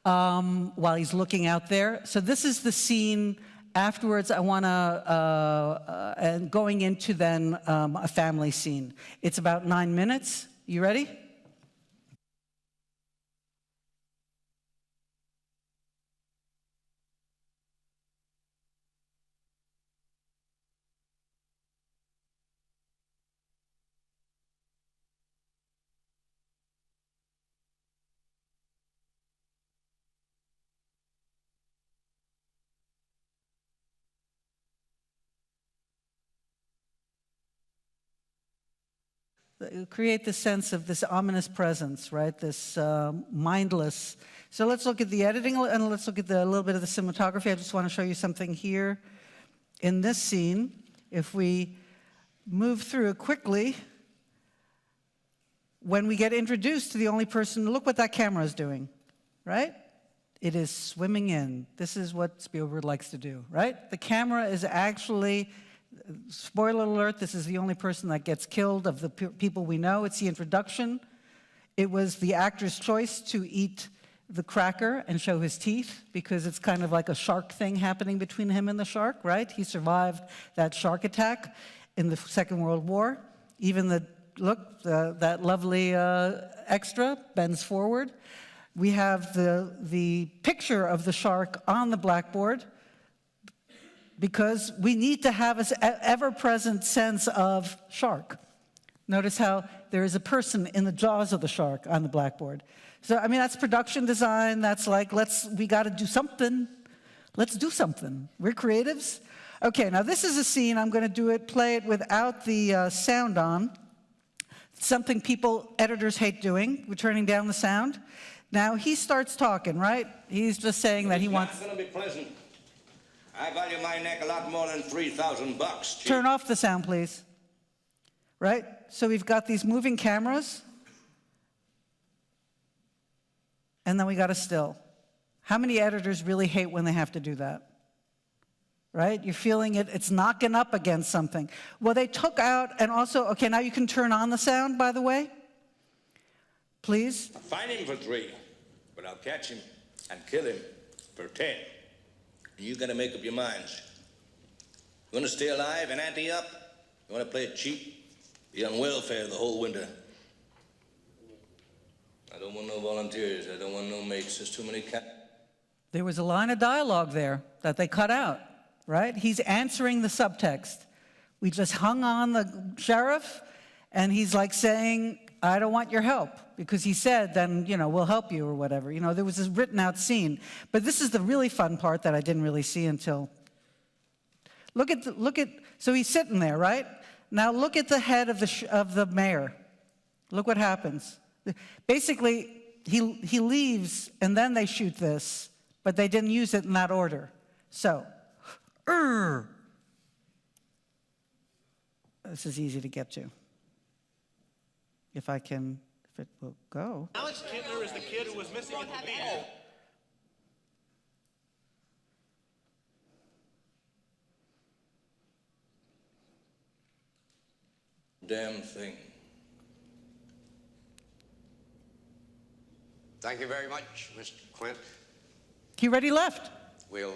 while he's looking out there. So this is the scene. Afterwards, I want to, and going into then a family scene. It's about 9 minutes. You ready? Create the sense of this ominous presence, right? This mindless. So let's look at the editing and let's look at a little bit of the cinematography. I just want to show you something here in this scene. If we move through it quickly, when we get introduced to the only person, look what that camera is doing, right? It is swimming in. This is what Spielberg likes to do, right? The camera is actually, spoiler alert, this is the only person that gets killed of the people we know. It's the introduction. It was the actor's choice to eat the cracker and show his teeth because it's kind of like a shark thing happening between him and the shark, right? He survived that shark attack in the Second World War. Even that lovely extra bends forward. We have the picture of the shark on the blackboard, because we need to have an ever-present sense of shark. Notice how there is a person in the jaws of the shark on the blackboard. So, I mean, that's production design. That's like, we got to do something. Let's do something. We're creatives. Okay, now this is a scene. I'm going to play it without the sound on. Something editors hate doing. We're turning down the sound. Now, he starts talking, right? He's just saying that he wants... It's not going to be pleasant. I value my neck a lot more than $3,000. Turn off the sound, please. Right? So we've got these moving cameras. And then we got a still. How many editors really hate when they have to do that? Right? You're feeling it, it's knocking up against something. Well, they took out, and also, okay, now you can turn on the sound, by the way. Please. Find him for 3, but I'll catch him and kill him for 10. And you gotta make up your minds. You wanna stay alive and ante up? You wanna play it cheap? Be on welfare the whole winter. I don't want no volunteers. I don't want no mates. There's too many cats. There was a line of dialogue there that they cut out, right? He's answering the subtext. We just hung on the sheriff, and he's like saying, I don't want your help, because he said, then, you know, we'll help you or whatever. You know, there was this written out scene. But this is the really fun part that I didn't really see until, so he's sitting there, right? Now look at the head of the mayor. Look what happens. Basically, he leaves, and then they shoot this, but they didn't use it in that order. So, this is easy to get to. If it will go. Alex Kintner is the kid who was missing at the beach. Damn thing. Thank you very much, Mr. Clint. He already left. We'll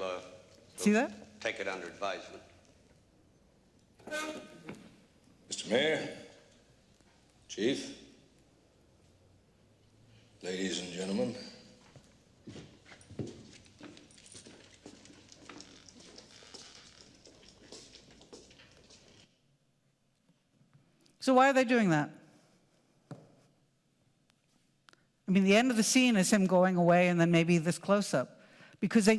See that? take it under advisement. Mr. Mayor, Chief, ladies and gentlemen. So why are they doing that? I mean, the end of the scene is him going away and then maybe this close-up. Because they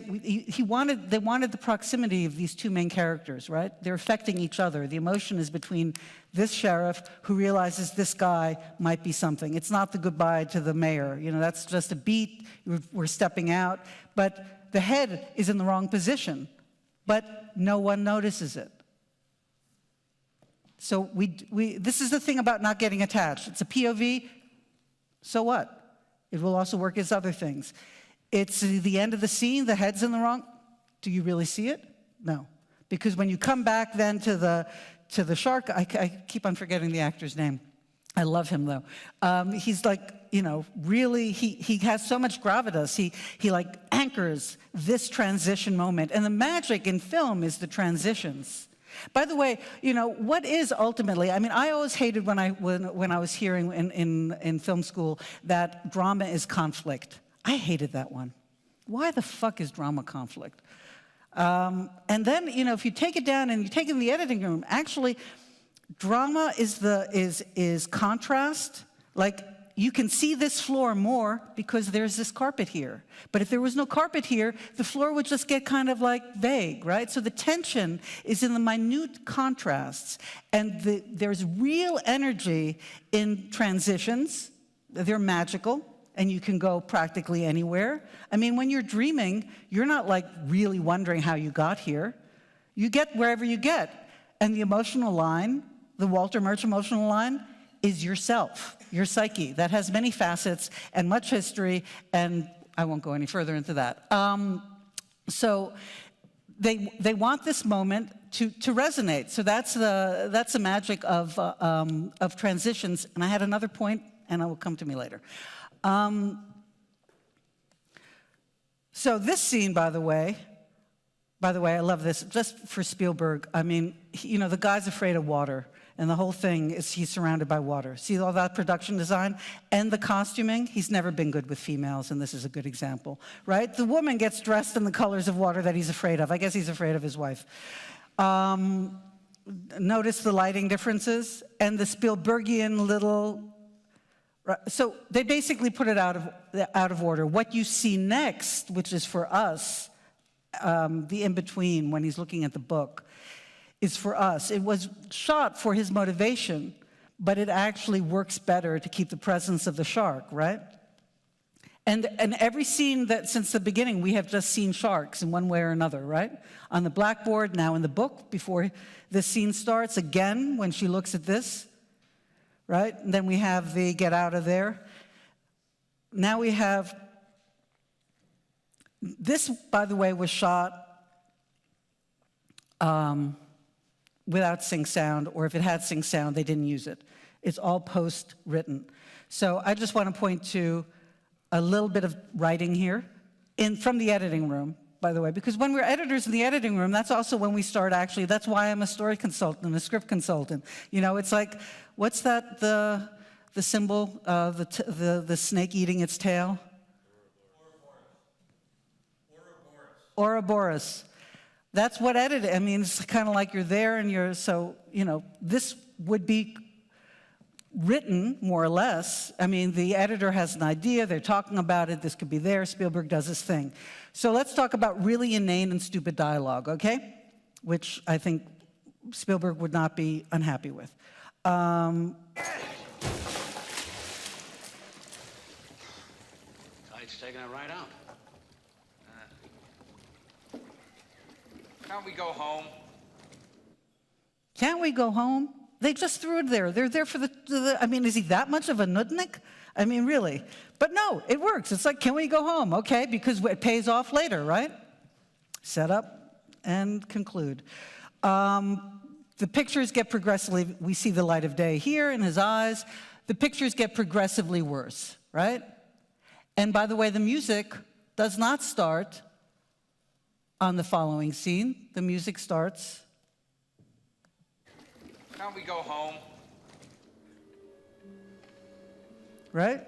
wanted the proximity of these two main characters, right? They're affecting each other. The emotion is between this sheriff who realizes this guy might be something. It's not the goodbye to the mayor. You know, that's just a beat. We're stepping out. But the head is in the wrong position. But no one notices it. So this is the thing about not getting attached. It's a POV. So what? It will also work as other things. It's the end of the scene, the head's in the wrong. Do you really see it? No. Because when you come back then to the shark, I keep on forgetting the actor's name. I love him though. He's like, you know, really, he has so much gravitas. He like anchors this transition moment. And the magic in film is the transitions. By the way, you know, what is ultimately, I mean, I always hated when I was hearing in film school that drama is conflict. I hated that one. Why the fuck is drama conflict? And then, you know, if you take it down and you take it in the editing room, actually, drama is contrast. Like, you can see this floor more because there's this carpet here. But if there was no carpet here, the floor would just get kind of like vague, right? So the tension is in the minute contrasts. And there's real energy in transitions. They're magical. And you can go practically anywhere. I mean, when you're dreaming, you're not like really wondering how you got here. You get wherever you get. And the emotional line, the Walter Murch emotional line, is yourself, your psyche. That has many facets and much history, and I won't go any further into that. So they want this moment to resonate. So that's the magic of transitions. And I had another point, and it will come to me later. So this scene, by the way, I love this, just for Spielberg. I mean, you know, the guy's afraid of water, and the whole thing is he's surrounded by water. See all that production design? And the costuming, he's never been good with females, and this is a good example, right? The woman gets dressed in the colors of water that he's afraid of. I guess he's afraid of his wife. Notice the lighting differences, and the Spielbergian little... So they basically put it out of order. What you see next, which is for us, the in-between when he's looking at the book, is for us. It was shot for his motivation, but it actually works better to keep the presence of the shark, right? And every scene that since the beginning, we have just seen sharks in one way or another, right? On the blackboard, now in the book, before this scene starts, again, when she looks at this, right? And then we have the get out of there. Now we have This, by the way, was shot without sync sound, or if it had sync sound, they didn't use it. It's all post-written. So I just want to point to a little bit of writing here from the editing room, by the way, because when we're editors in the editing room, that's also when we start actually, that's why I'm a story consultant, a script consultant. You know, it's like, what's that, the symbol, the snake eating its tail? Ouroboros. That's what editing, I mean, it's kind of like you're there and you're, so, you know, this would be written, more or less. I mean, the editor has an idea, they're talking about it, this could be there, Spielberg does his thing. So let's talk about really inane and stupid dialogue, okay? Which I think Spielberg would not be unhappy with. Clyde's taking it right out. Can't we go home? Can't we go home? They just threw it there. They're there for I mean, is he that much of a nudnik? I mean, really. But no, it works. It's like, can we go home? Okay, because it pays off later, right? Set up and conclude. The pictures get progressively, we see the light of day here in his eyes. The pictures get progressively worse, right? And by the way, the music does not start on the following scene. The music starts. Can't we go home? Right?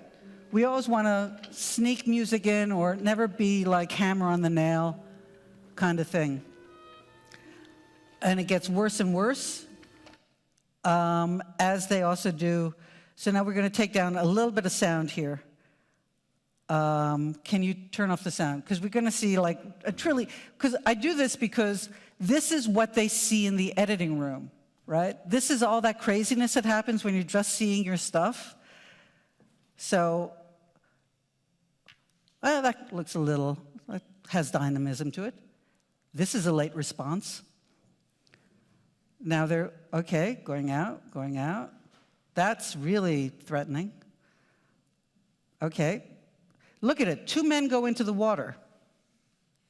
We always want to sneak music in or never be like hammer on the nail kind of thing. And it gets worse and worse as they also do. So now we're going to take down a little bit of sound here. Can you turn off the sound? Because we're going to see like a truly, because I do this because this is what they see in the editing room, right? This is all that craziness that happens when you're just seeing your stuff. So, well, that looks a little, that has dynamism to it. This is a late response. Now they're, okay, going out, going out. That's really threatening. Okay. Look at it. 2 men go into the water.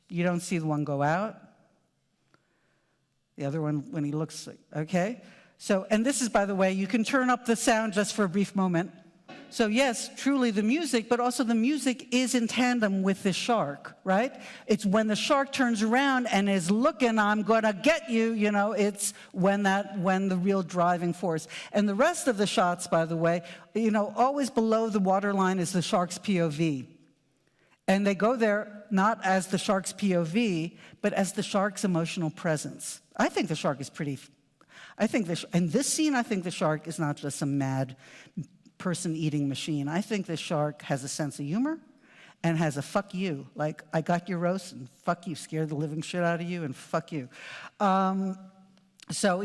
You don't see the one go out. The other one, when he looks, okay? So, and this is, by the way, you can turn up the sound just for a brief moment. So yes, truly the music, but also the music is in tandem with the shark, right? It's when the shark turns around and is looking, I'm gonna get you, you know, it's when the real driving force. And the rest of the shots, by the way, you know, always below the waterline is the shark's POV. And they go there not as the shark's POV, but as the shark's emotional presence. I think the shark is pretty, in this scene, I think the shark is not just a mad person-eating machine. I think the shark has a sense of humor and has a fuck you. Like, I got your roast and fuck you, scared the living shit out of you and fuck you. So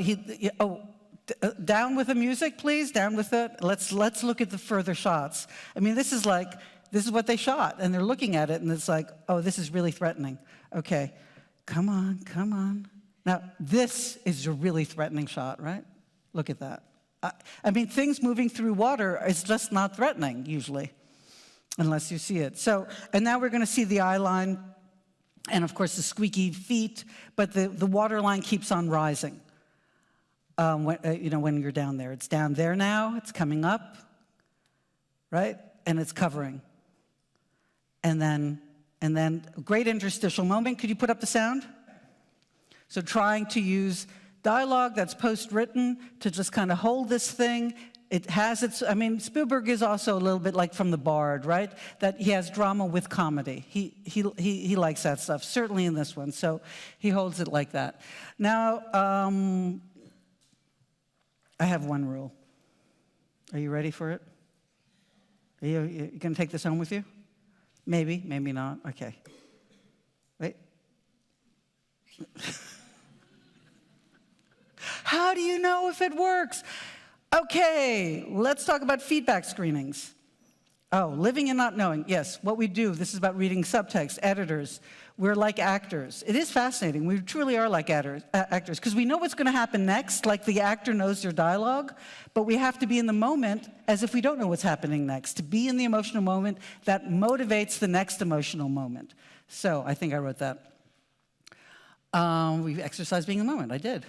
down with the music, please, down with it. Let's look at the further shots. I mean, this is what they shot, and they're looking at it, and it's like, oh, this is really threatening. Okay, come on, come on. Now, this is a really threatening shot, right? Look at that. I mean, things moving through water is just not threatening, usually, unless you see it. So, and now we're going to see the eye line, and of course the squeaky feet, but the water line keeps on rising. When you're down there. It's down there now, it's coming up, right? And it's covering. And then a great interstitial moment. Could you put up the sound? So trying to use dialogue that's post-written to just kind of hold this thing. It has its, I mean, Spielberg is also a little bit like from The Bard, right? That he has drama with comedy. He likes that stuff, certainly in this one. So he holds it like that. Now, I have one rule. Are you ready for it? Are you going to take this home with you? Maybe, maybe not. Okay. Wait. How do you know if it works? Okay, let's talk about feedback screenings. Oh, living and not knowing. Yes, what we do, this is about reading subtext, editors. We're like actors. It is fascinating. We truly are like actors because we know what's going to happen next, like the actor knows their dialogue, but we have to be in the moment as if we don't know what's happening next, to be in the emotional moment that motivates the next emotional moment. So I think I wrote that. We exercise being in the moment. I did.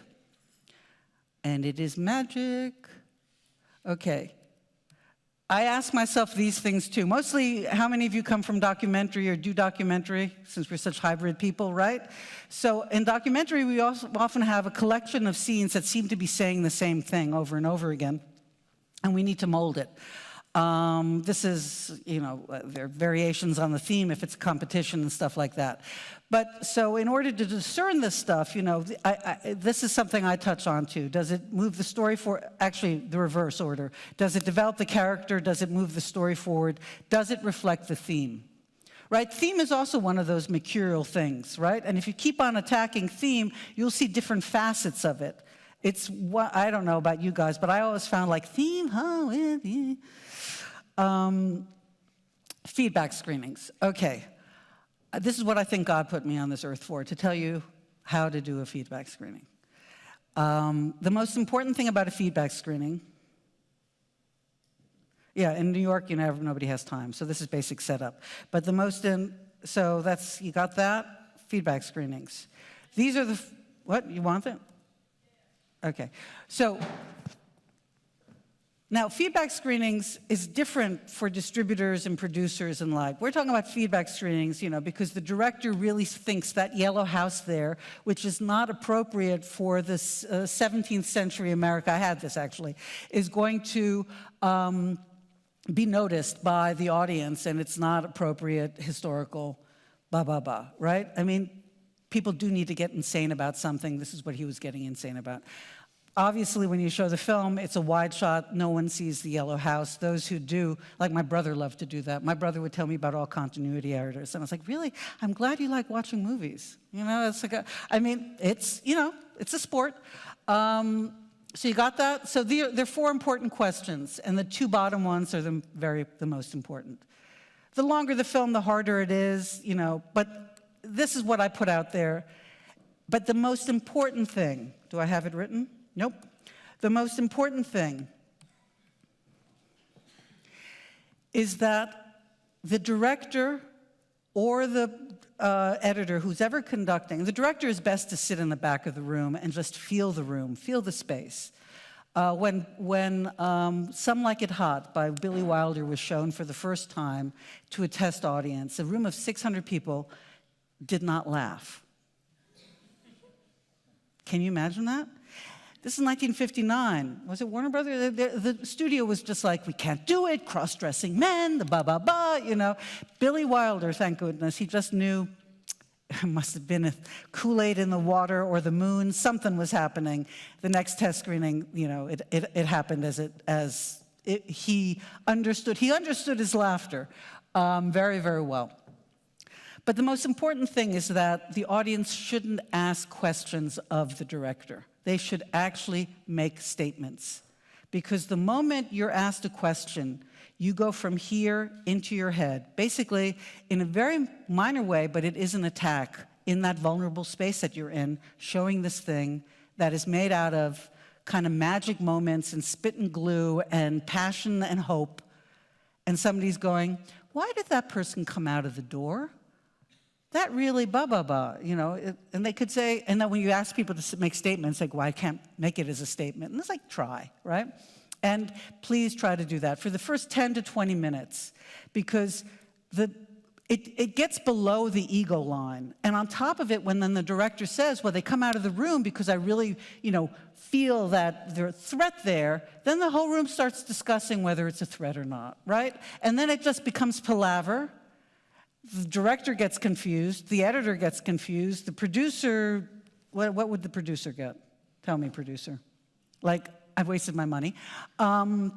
And it is magic. Okay. I ask myself these things too. Mostly, how many of you come from documentary or do documentary, since we're such hybrid people, right? So in documentary, we also often have a collection of scenes that seem to be saying the same thing over and over again, and we need to mold it. This is, there are variations on the theme if it's a competition and stuff like that. But so in order to discern this stuff, this is something I touch on too. Does it move the story forward? Actually, the reverse order. Does it develop the character? Does it move the story forward? Does it reflect the theme? Right? Theme is also one of those mercurial things, right? And if you keep on attacking theme, you'll see different facets of it. It's what, I don't know about you guys, but I always found like theme, feedback screenings. Okay. This is what I think God put me on this earth for, to tell you how to do a feedback screening. The most important thing about a feedback screening, in New York, nobody has time, so this is basic setup. But so that's, you got that? Feedback screenings. These are the, what, you want it? Okay, so now feedback screenings is different for distributors and producers and like. We're talking about feedback screenings, because the director really thinks that yellow house there, which is not appropriate for this 17th century America, I had this actually, is going to be noticed by the audience, and it's not appropriate historical right? I mean, people do need to get insane about something. This is what he was getting insane about. Obviously, when you show the film, it's a wide shot. No one sees the yellow house. Those who do, like my brother loved to do that. My brother would tell me about all continuity errors. And I was like, really? I'm glad you like watching movies. It's like it's a sport. So you got that? So there are 4 important questions, and the 2 bottom ones are the most important. The longer the film, the harder it is, but this is what I put out there. But the most important thing, do I have it written? Nope. The most important thing is that the director or the editor, who's ever conducting, the director is best to sit in the back of the room and just feel the room, feel the space. When Some Like It Hot by Billy Wilder was shown for the first time to a test audience, a room of 600 people did not laugh. Can you imagine that? This is 1959. Was it Warner Brothers? The studio was just like, we can't do it, cross-dressing men, the Billy Wilder, thank goodness, he just knew it must have been a Kool-Aid in the water or the moon, something was happening. The next test screening, it happened he understood his laughter very, very well. But the most important thing is that the audience shouldn't ask questions of the director. They should actually make statements. Because the moment you're asked a question, you go from here into your head. Basically, in a very minor way, but it is an attack in that vulnerable space that you're in, showing this thing that is made out of kind of magic moments and spit and glue and passion and hope. And somebody's going, why did that person come out of the door? That really, and they could say, and then when you ask people to make statements, like, well, I can't make it as a statement. And it's like, try, right? And please try to do that for the first 10 to 20 minutes, because it gets below the ego line. And on top of it, when then the director says, well, they come out of the room because I really, feel that there's a threat there, then the whole room starts discussing whether it's a threat or not, right? And then it just becomes palaver. The director gets confused, the editor gets confused, the producer, what would the producer get? Tell me, producer. Like, I've wasted my money. And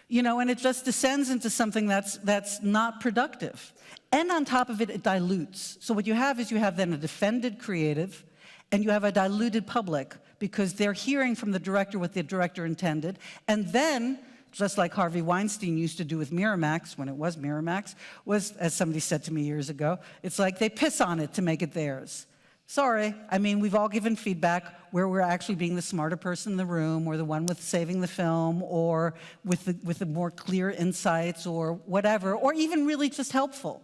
it just descends into something that's not productive. And on top of it, it dilutes. So what you have is then a defended creative, and you have a diluted public, because they're hearing from the director what the director intended, and then, just like Harvey Weinstein used to do with Miramax, when it was Miramax, was, as somebody said to me years ago, it's like they piss on it to make it theirs. Sorry, I mean, we've all given feedback where we're actually being the smarter person in the room, or the one with saving the film, or with the more clear insights, or whatever, or even really just helpful.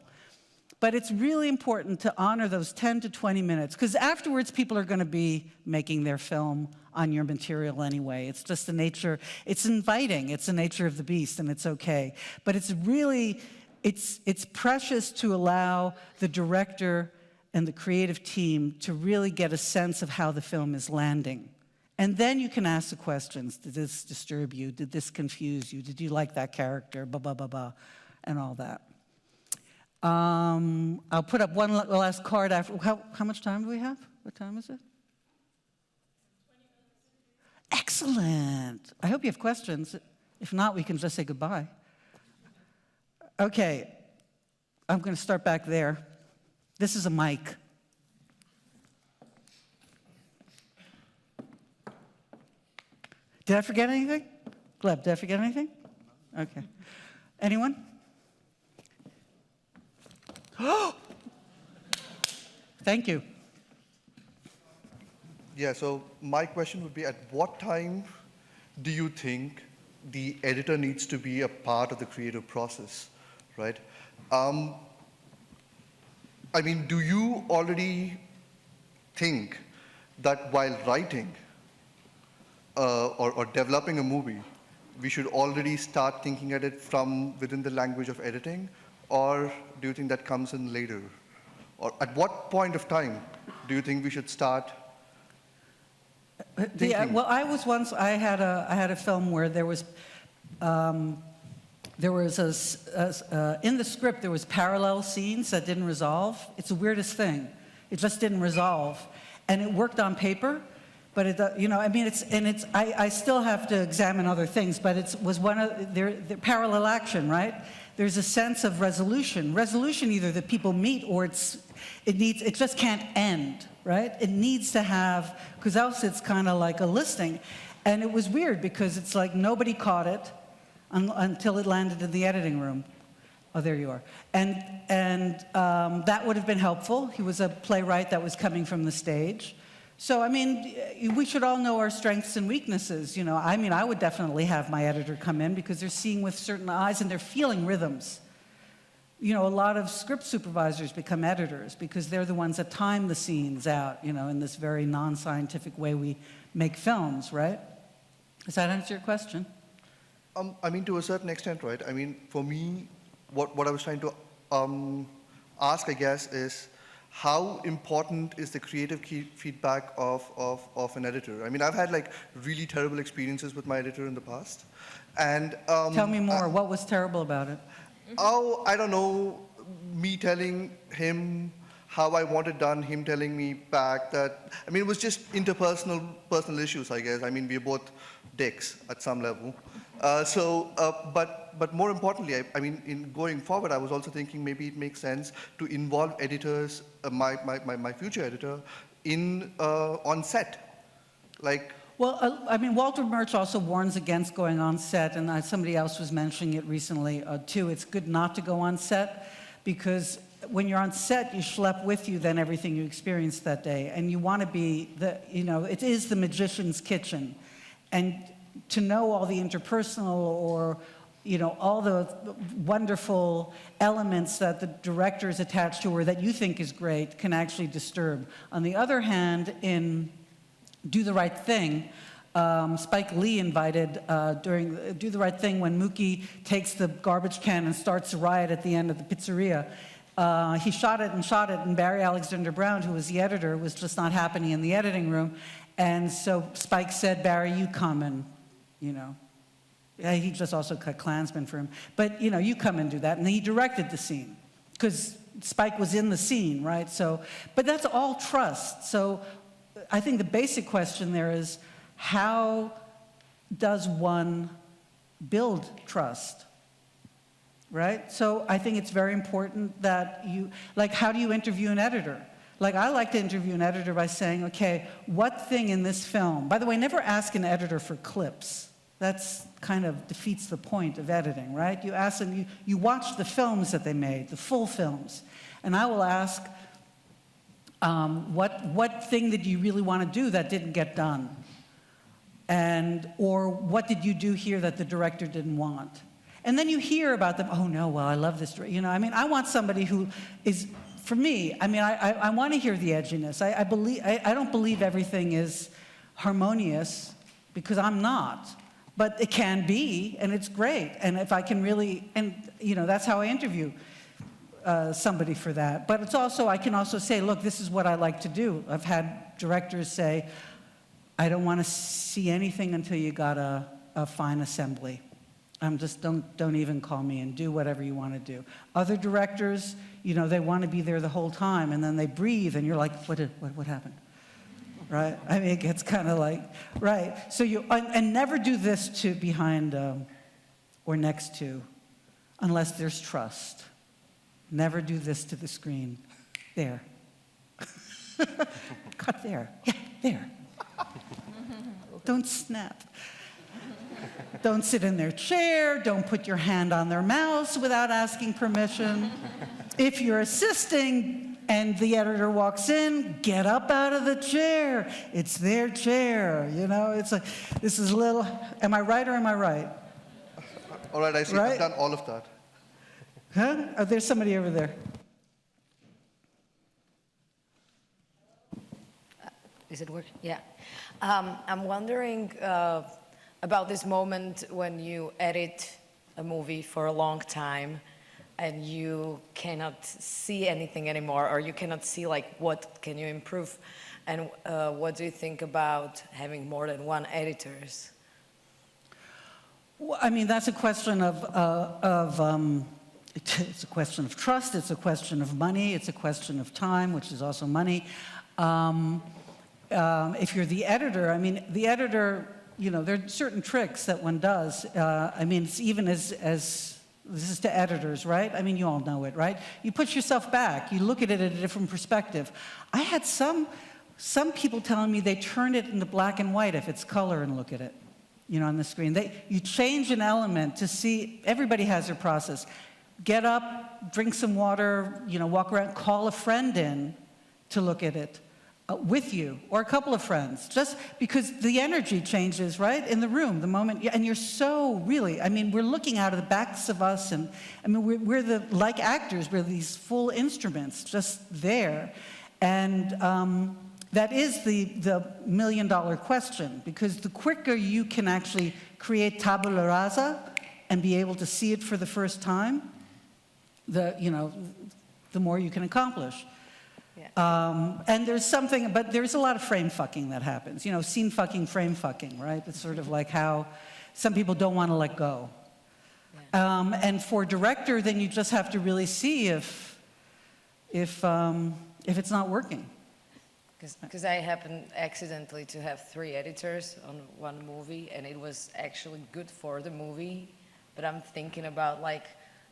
But it's really important to honor those 10 to 20 minutes, because afterwards people are going to be making their film on your material anyway. It's just the nature, it's inviting, it's the nature of the beast, and it's okay. But it's really, it's precious to allow the director and the creative team to really get a sense of how the film is landing. And then you can ask the questions. Did this disturb you? Did this confuse you? Did you like that character? Blah, blah, blah, blah, and all that. I'll put up one last card after. How much time do we have? What time is it? Excellent. I hope you have questions. If not, we can just say goodbye. Okay. I'm going to start back there. This is a mic. Did I forget anything? Gleb, did I forget anything? Okay. Anyone? Thank you. Yeah, so my question would be, at what time do you think the editor needs to be a part of the creative process, right? I mean, do you already think that while writing or developing a movie, we should already start thinking at it from within the language of editing? Or do you think that comes in later? Or at what point of time do you think we should start thinking? Yeah, well, I had a film where there was in the script there was parallel scenes that didn't resolve. It's the weirdest thing. It just didn't resolve, and it worked on paper. But I still have to examine other things. But it was one of the parallel action, right? There's a sense of resolution. Resolution, either that people meet or it just can't end, right? It needs to have, because else it's kind of like a listing. And it was weird because it's like nobody caught it until it landed in the editing room. Oh, there you are. And that would have been helpful. He was a playwright that was coming from the stage. So, I mean, we should all know our strengths and weaknesses, you know. I mean, I would definitely have my editor come in because they're seeing with certain eyes and they're feeling rhythms. You know, a lot of script supervisors become editors because they're the ones that time the scenes out, you know, in this very non-scientific way we make films, right? Does that answer your question? I mean, to a certain extent, right? I mean, for me, what I was trying to ask, I guess, is how important is the creative feedback of an editor? I mean, I've had like really terrible experiences with my editor in the past. And tell me more. What was terrible about it? Oh, I don't know, me telling him how I want it done, him telling me back that, I mean, it was just personal issues, I guess. I mean, we're both dicks at some level. But more importantly, I mean, in going forward, I was also thinking maybe it makes sense to involve editors, my future editor, on set. Like, well, I mean, Walter Murch also warns against going on set, and somebody else was mentioning it recently too. It's good not to go on set because when you're on set, you schlep with you then everything you experienced that day, and you want to be it is the magician's kitchen, and to know all the interpersonal or all the wonderful elements that the director is attached to or that you think is great can actually disturb. On the other hand, in Do the Right Thing, Spike Lee invited during Do the Right Thing when Mookie takes the garbage can and starts a riot at the end of the pizzeria. He shot it, and Barry Alexander Brown, who was the editor, was just not happening in the editing room. And so Spike said, Barry, you come and, he just also cut Klansman for him. But, you come and do that. And he directed the scene because Spike was in the scene, right? So, but that's all trust. So I think the basic question there is, how does one build trust, right? So I think it's very important that how do you interview an editor? Like, I like to interview an editor by saying, okay, what thing in this film, by the way, never ask an editor for clips. That's kind of defeats the point of editing, right? You ask them, you watch the films that they made, the full films, and I will ask, what thing did you really want to do that didn't get done? Or what did you do here that the director didn't want? And then you hear about them, oh no, well, I love this, you know, I mean, I want somebody who is, for me, I mean, I want to hear the edginess. I don't believe everything is harmonious, because I'm not. But it can be, and it's great. And if I can really, and you know, that's how I interview somebody for that. But it's also, I can also say, look, this is what I like to do. I've had directors say, I don't want to see anything until you got a fine assembly. Just don't even call me, and do whatever you want to do. Other directors, you know, they want to be there the whole time, and then they breathe, and you're like, what happened? Right? I mean, it gets kind of like, right. So and never do this to behind or next to, unless there's trust. Never do this to the screen. There. Cut there. Yeah, there. Don't snap. Don't sit in their chair. Don't put your hand on their mouse without asking permission. If you're assisting and the editor walks in, get up out of the chair. It's their chair. You know, it's like, this is a little, am I right or am I right? All right, I see. Right? I've done all of that. Huh? Oh, there's somebody over there. Is it working? Yeah. I'm wondering about this moment when you edit a movie for a long time and you cannot see anything anymore, or you cannot see like what can you improve, and what do you think about having more than one editors? Well, I mean, that's a question it's a question of trust, it's a question of money, it's a question of time, which is also money. If you're the editor, I mean, the editor, you know, there are certain tricks that one does. I mean, it's even as this is to editors, right? I mean, you all know it, right? You put yourself back. You look at it at a different perspective. I had some people telling me they turn it into black and white if it's color and look at it, you know, on the screen. You change an element to see. Everybody has their process. Get up, drink some water, you know, walk around, call a friend in to look at it. With you, or a couple of friends, just because the energy changes, right, in the room, the moment, and you're so really, I mean, we're looking out of the backs of us, and I mean, we're the, like actors, we're these full instruments just there, and that is the million-dollar question, because the quicker you can actually create tabula rasa and be able to see it for the first time, the more you can accomplish. Yeah. And there's something, but there's a lot of frame fucking that happens. You know, scene fucking, frame fucking, right? It's sort of like how some people don't want to let go. Yeah. And for director, then you just have to really see if it's not working. Because I happened accidentally to have 3 editors on one movie, and it was actually good for the movie. But I'm thinking about like,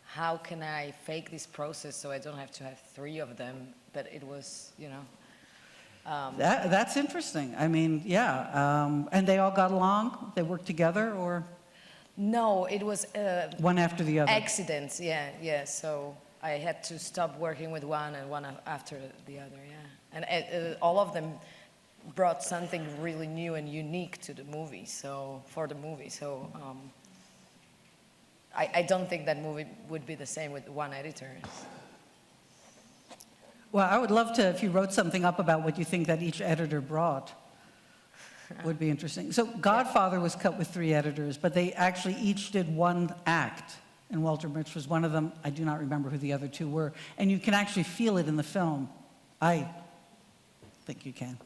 how can I fake this process so I don't have to have 3 of them? But it was, you know. That's interesting. I mean, yeah. And they all got along? They worked together, or? No, it was one after the other. Accidents, yeah. So I had to stop working with one and one after the other, yeah. And all of them brought something really new and unique to the movie. So for the movie, so I don't think that movie would be the same with one editor. Well, I would love to, if you wrote something up about what you think that each editor brought. Would be interesting. So Godfather was cut with 3 editors, but they actually each did 1 act. And Walter Murch was one of them. I do not remember who the other 2 were. And you can actually feel it in the film. I think you can.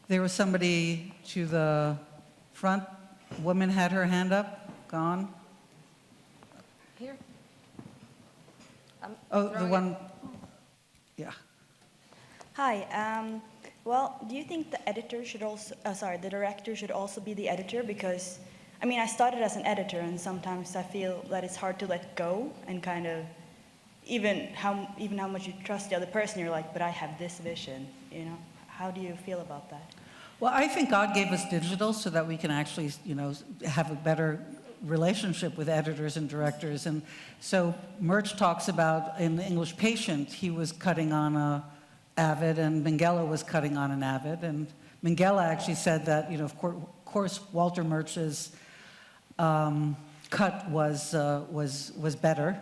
There was somebody to the front. Woman had her hand up. Gone. Here. Oh, the one. Yeah. Hi. Well, do you think the editor should also, the director should also be the editor? Because, I mean, I started as an editor, and sometimes I feel that it's hard to let go, and kind of, even how much you trust the other person, you're like, but I have this vision, you know? How do you feel about that? Well, I think God gave us digital so that we can actually, you know, have a better relationship with editors and directors. And so Murch talks about, in The English Patient, he was cutting on a Avid, and Minghella was cutting on an Avid. And Minghella actually said that, you know, of course, Walter Murch's cut was better.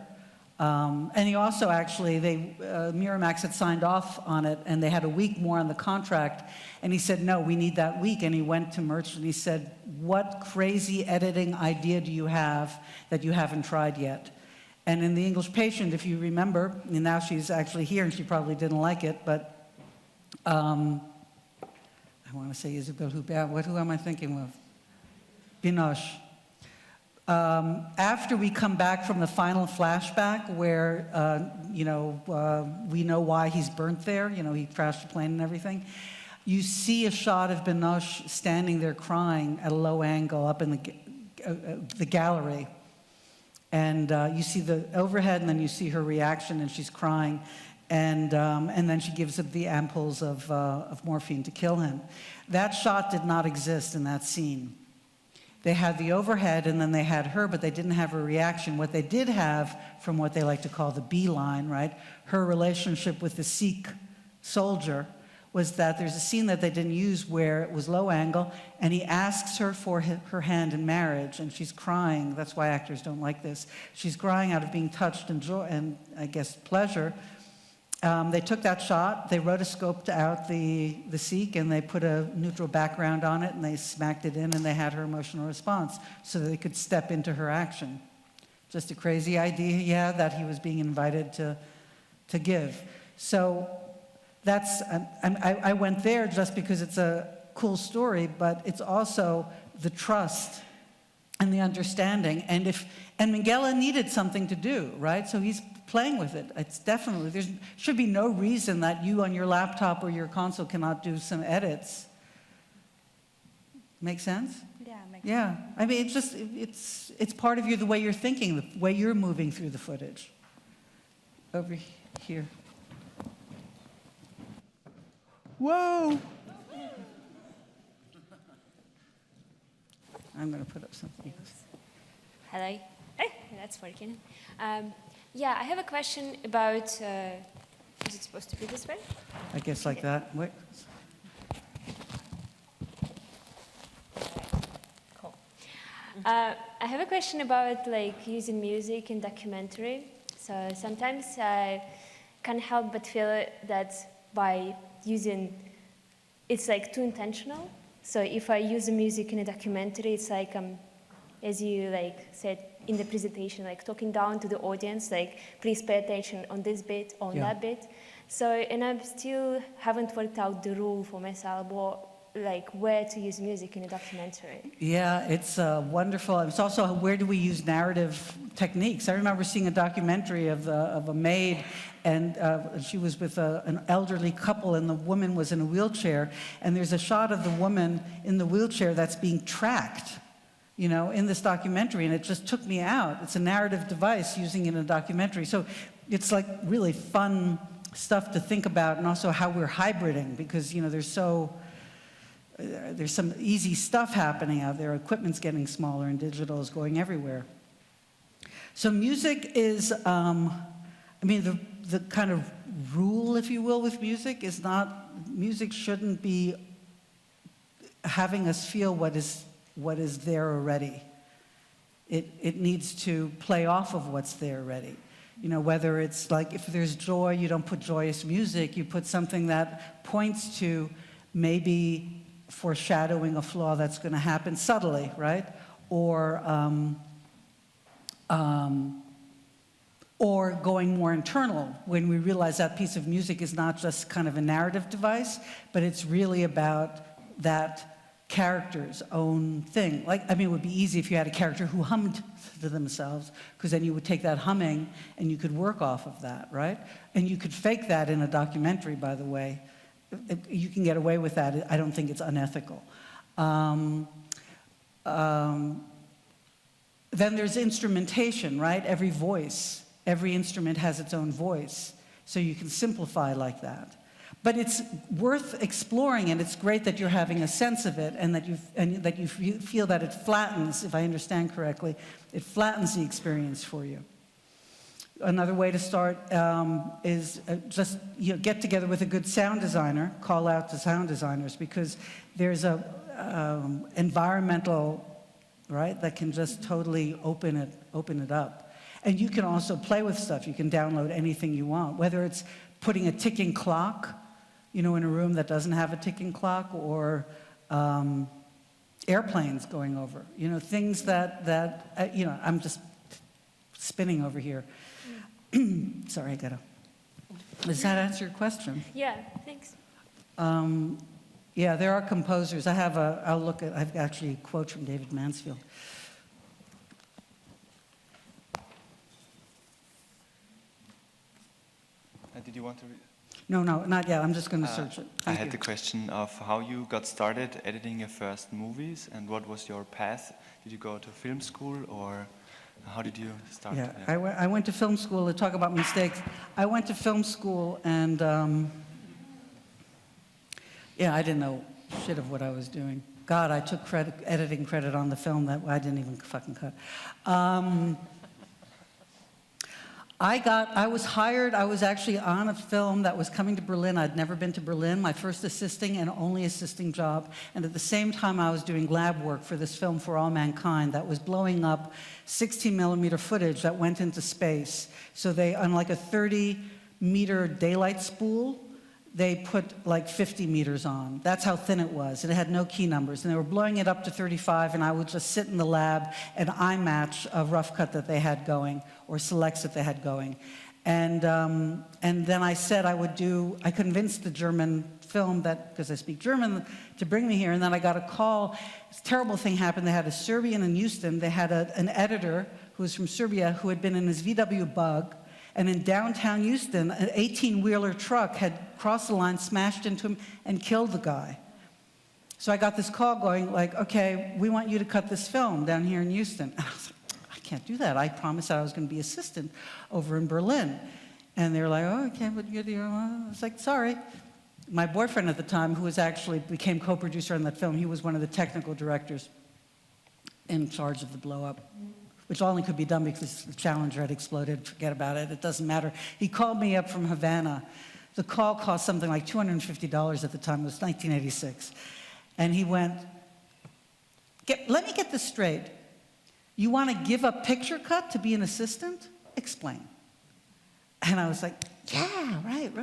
And he also actually, Miramax had signed off on it, and they had a week more on the contract, and he said, no, we need that week. And he went to Murch and he said, what crazy editing idea do you have that you haven't tried yet? And in The English Patient, if you remember, and now she's actually here and she probably didn't like it, but I want to say Isabelle Huppert, who am I thinking of? Binoche. After we come back from the final flashback where, we know why he's burnt there, he crashed the plane and everything, you see a shot of Binoche standing there crying at a low angle up in the gallery. And you see the overhead, and then you see her reaction, and she's crying. And then she gives him the ampoules of morphine to kill him. That shot did not exist in that scene. They had the overhead, and then they had her, but they didn't have her reaction. What they did have, from what they like to call the B line, right, her relationship with the Sikh soldier, was that there's a scene that they didn't use where it was low angle, and he asks her for her hand in marriage, and she's crying. That's why actors don't like this. She's crying out of being touched and joy, and I guess pleasure. They took that shot, they rotoscoped out the Sikh, and they put a neutral background on it, and they smacked it in, and they had her emotional response so that they could step into her action. Just a crazy idea, yeah, that he was being invited to give. So that's, I went there just because it's a cool story, but it's also the trust and the understanding. And Minghella needed something to do, right? So he's playing with it. It's definitely, there should be no reason that you on your laptop or your console cannot do some edits. Make sense? Yeah, makes sense. Yeah, I mean, it's just, it's part of the way you're thinking, the way you're moving through the footage. Over here. Whoa! I'm going to put up something else. Hello. Hey, that's working. Yeah, I have a question about, is it supposed to be this way? I guess like that. Wait. Cool. I have a question about using music in documentary. So sometimes I can't help but feel that by using, it's too intentional. So if I use the music in a documentary, it's as you said in the presentation, talking down to the audience, please pay attention on this bit, on that bit. So, and I still haven't worked out the rule for myself, where to use music in a documentary. Yeah, it's wonderful. It's also where do we use narrative techniques. I remember seeing a documentary of a maid, and she was with an elderly couple, and the woman was in a wheelchair, and there's a shot of the woman in the wheelchair that's being tracked, in this documentary, and it just took me out. It's a narrative device using it in a documentary. So it's really fun stuff to think about, and also how we're hybriding, because, there's some easy stuff happening out there. Equipment's getting smaller, and digital is going everywhere. So music is, the kind of rule, if you will, with music is music shouldn't be having us feel what is there already. It needs to play off of what's there already. Whether it's if there's joy, you don't put joyous music, you put something that points to maybe foreshadowing a flaw that's going to happen subtly, right? Or going more internal, when we realize that piece of music is not just kind of a narrative device, but it's really about that character's own thing. It would be easy if you had a character who hummed to themselves, because then you would take that humming and you could work off of that, right? And you could fake that in a documentary, by the way. You can get away with that. I don't think it's unethical. Then there's instrumentation, right? Every instrument has its own voice, so you can simplify like that. But it's worth exploring, and it's great that you're having a sense of it, and that you feel that it flattens, if I understand correctly, it flattens the experience for you. Another way to start is just get together with a good sound designer, call out to sound designers, because there's a environmental right? That can just totally open it up. And you can also play with stuff. You can download anything you want, whether it's putting a ticking clock, in a room that doesn't have a ticking clock, or airplanes going over, things that I'm just spinning over here. Sorry, does that answer your question? Yeah, thanks. Yeah, there are composers. I've actually a quote from David Mansfield. Did you want to read? No, not yet. I'm just going to search it. I had the question of how you got started editing your first movies, and what was your path? Did you go to film school, or how did you start? Yeah, I went to film school. To talk about mistakes, I went to film school, and I didn't know shit of what I was doing. God, I took editing credit on the film that I didn't even fucking cut. I was hired. I was actually on a film that was coming to Berlin. I'd never been to Berlin, my first assisting and only assisting job. And at the same time, I was doing lab work for this film, For All Mankind, that was blowing up 16mm footage that went into space. So they, on like a 30-meter daylight spool, they put like 50 meters on. That's how thin it was. And it had no key numbers. And they were blowing it up to 35, and I would just sit in the lab and eye match a rough cut that they had going, or selects that they had going. And then I said I convinced the German film, because I speak German, to bring me here. And then I got a call. This terrible thing happened. They had a Serbian in Houston. They had an editor who was from Serbia who had been in his VW Bug. And in downtown Houston, an 18-wheeler truck had crossed the line, smashed into him, and killed the guy. So I got this call going like, okay, we want you to cut this film down here in Houston. And I was like, I can't do that. I promised that I was going to be assistant over in Berlin. And they were like, oh, I can't, but I was like, sorry. My boyfriend at the time, who became co-producer on that film, he was one of the technical directors in charge of the blow-up, which only could be done because the Challenger had exploded. Forget about it. It doesn't matter. He called me up from Havana. The call cost something like $250 at the time. It was 1986. And he went, let me get this straight. You want to give up picture cut to be an assistant? Explain. And I was like, yeah, right.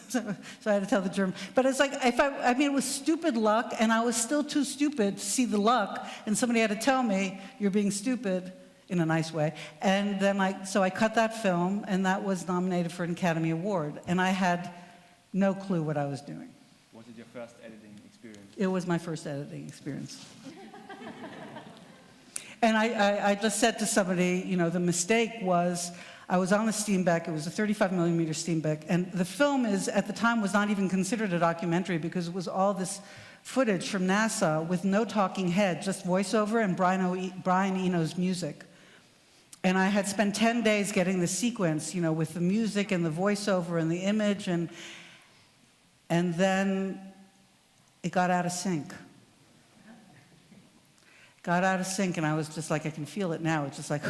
So I had to tell the German. But it's like, it was stupid luck, and I was still too stupid to see the luck, and somebody had to tell me, you're being stupid, in a nice way. And then so I cut that film, and that was nominated for an Academy Award. And I had no clue what I was doing. Was it your first editing experience? It was my first editing experience. And I just said to somebody, the mistake was, I was on a Steenbeck. It was a 35mm Steenbeck. And the film at the time, was not even considered a documentary because it was all this footage from NASA with no talking head, just voiceover and Brian Eno's music. And I had spent 10 days getting the sequence, with the music and the voiceover and the image, and then it got out of sync. Got out of sync, and I was just like, I can feel it now. It's just like,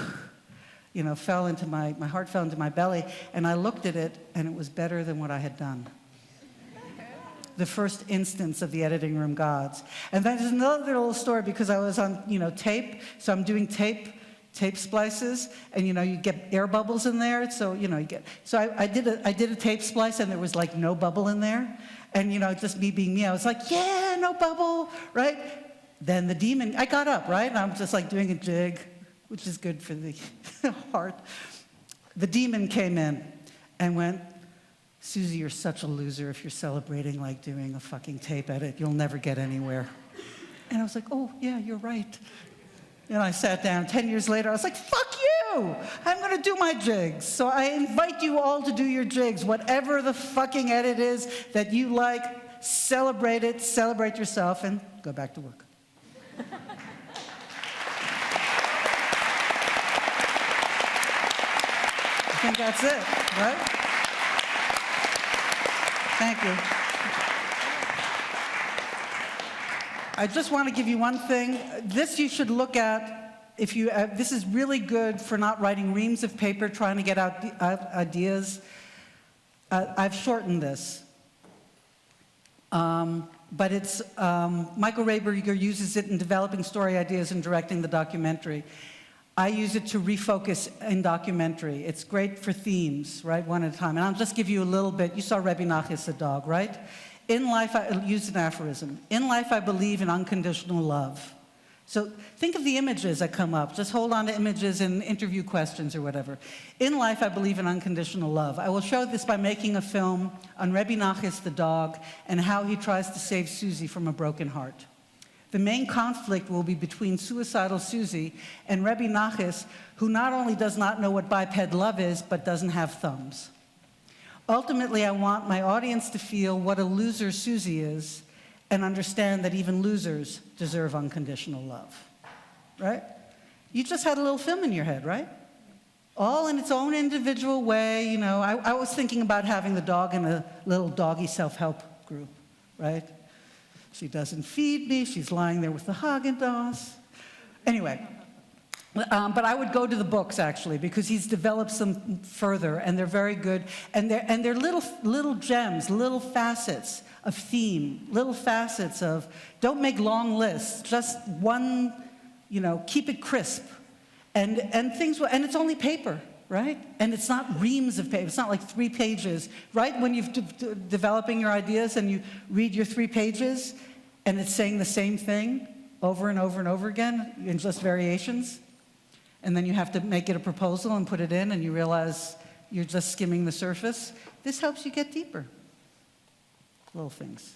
fell into my heart fell into my belly, and I looked at it, and it was better than what I had done. The first instance of the editing room gods. And then there's another little story, because I was on, tape, so I'm doing tape splices, and you get air bubbles in there, so I did a tape splice, and there was like no bubble in there, and just me being me, I was like, yeah, no bubble, right? Then the demon, I got up, right? And I'm just like doing a jig, which is good for the heart. The demon came in and went, Susie, you're such a loser if you're celebrating like doing a fucking tape edit. You'll never get anywhere. And I was like, oh, yeah, you're right. And I sat down. 10 years later, I was like, fuck you! I'm going to do my jigs. So I invite you all to do your jigs. Whatever the fucking edit is that you like, celebrate it, celebrate yourself, and go back to work. I think that's it, right? Thank you. I just want to give you one thing. This you should look at if you. This is really good for not writing reams of paper trying to get out ideas. I've shortened this. but it's, Michael Rabiger uses it in developing story ideas and directing the documentary. I use it to refocus in documentary. It's great for themes, right, one at a time. And I'll just give you a little bit. You saw Berlinale, the dog, right? In life, I use an aphorism. In life, I believe in unconditional love. So think of the images that come up. Just hold on to images and interview questions or whatever. In life, I believe in unconditional love. I will show this by making a film on Rabiger, the dog, and how he tries to save Susie from a broken heart. The main conflict will be between suicidal Susie and Rabiger, who not only does not know what biped love is, but doesn't have thumbs. Ultimately, I want my audience to feel what a loser Susie is and understand that even losers deserve unconditional love, right? You just had a little film in your head, right? All in its own individual way, you know. I was thinking about having the dog in a little doggy self-help group, right? She doesn't feed me, she's lying there with the Haagen-Dazs. Anyway, but I would go to the books, actually, because he's developed some further, and they're very good. And they're little gems, little facets of theme, little facets of, don't make long lists, just one, you know, keep it crisp. And things will, and it's only paper, right? And it's not reams of paper, it's not like 3 pages, right? When you're developing your ideas and you read your 3 pages, and it's saying the same thing over and over and over again in just variations, and then you have to make it a proposal and put it in, and you realize you're just skimming the surface. This helps you get deeper. Little things.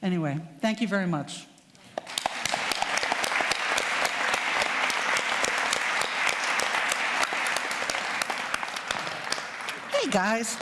Anyway, thank you very much. Hey, guys.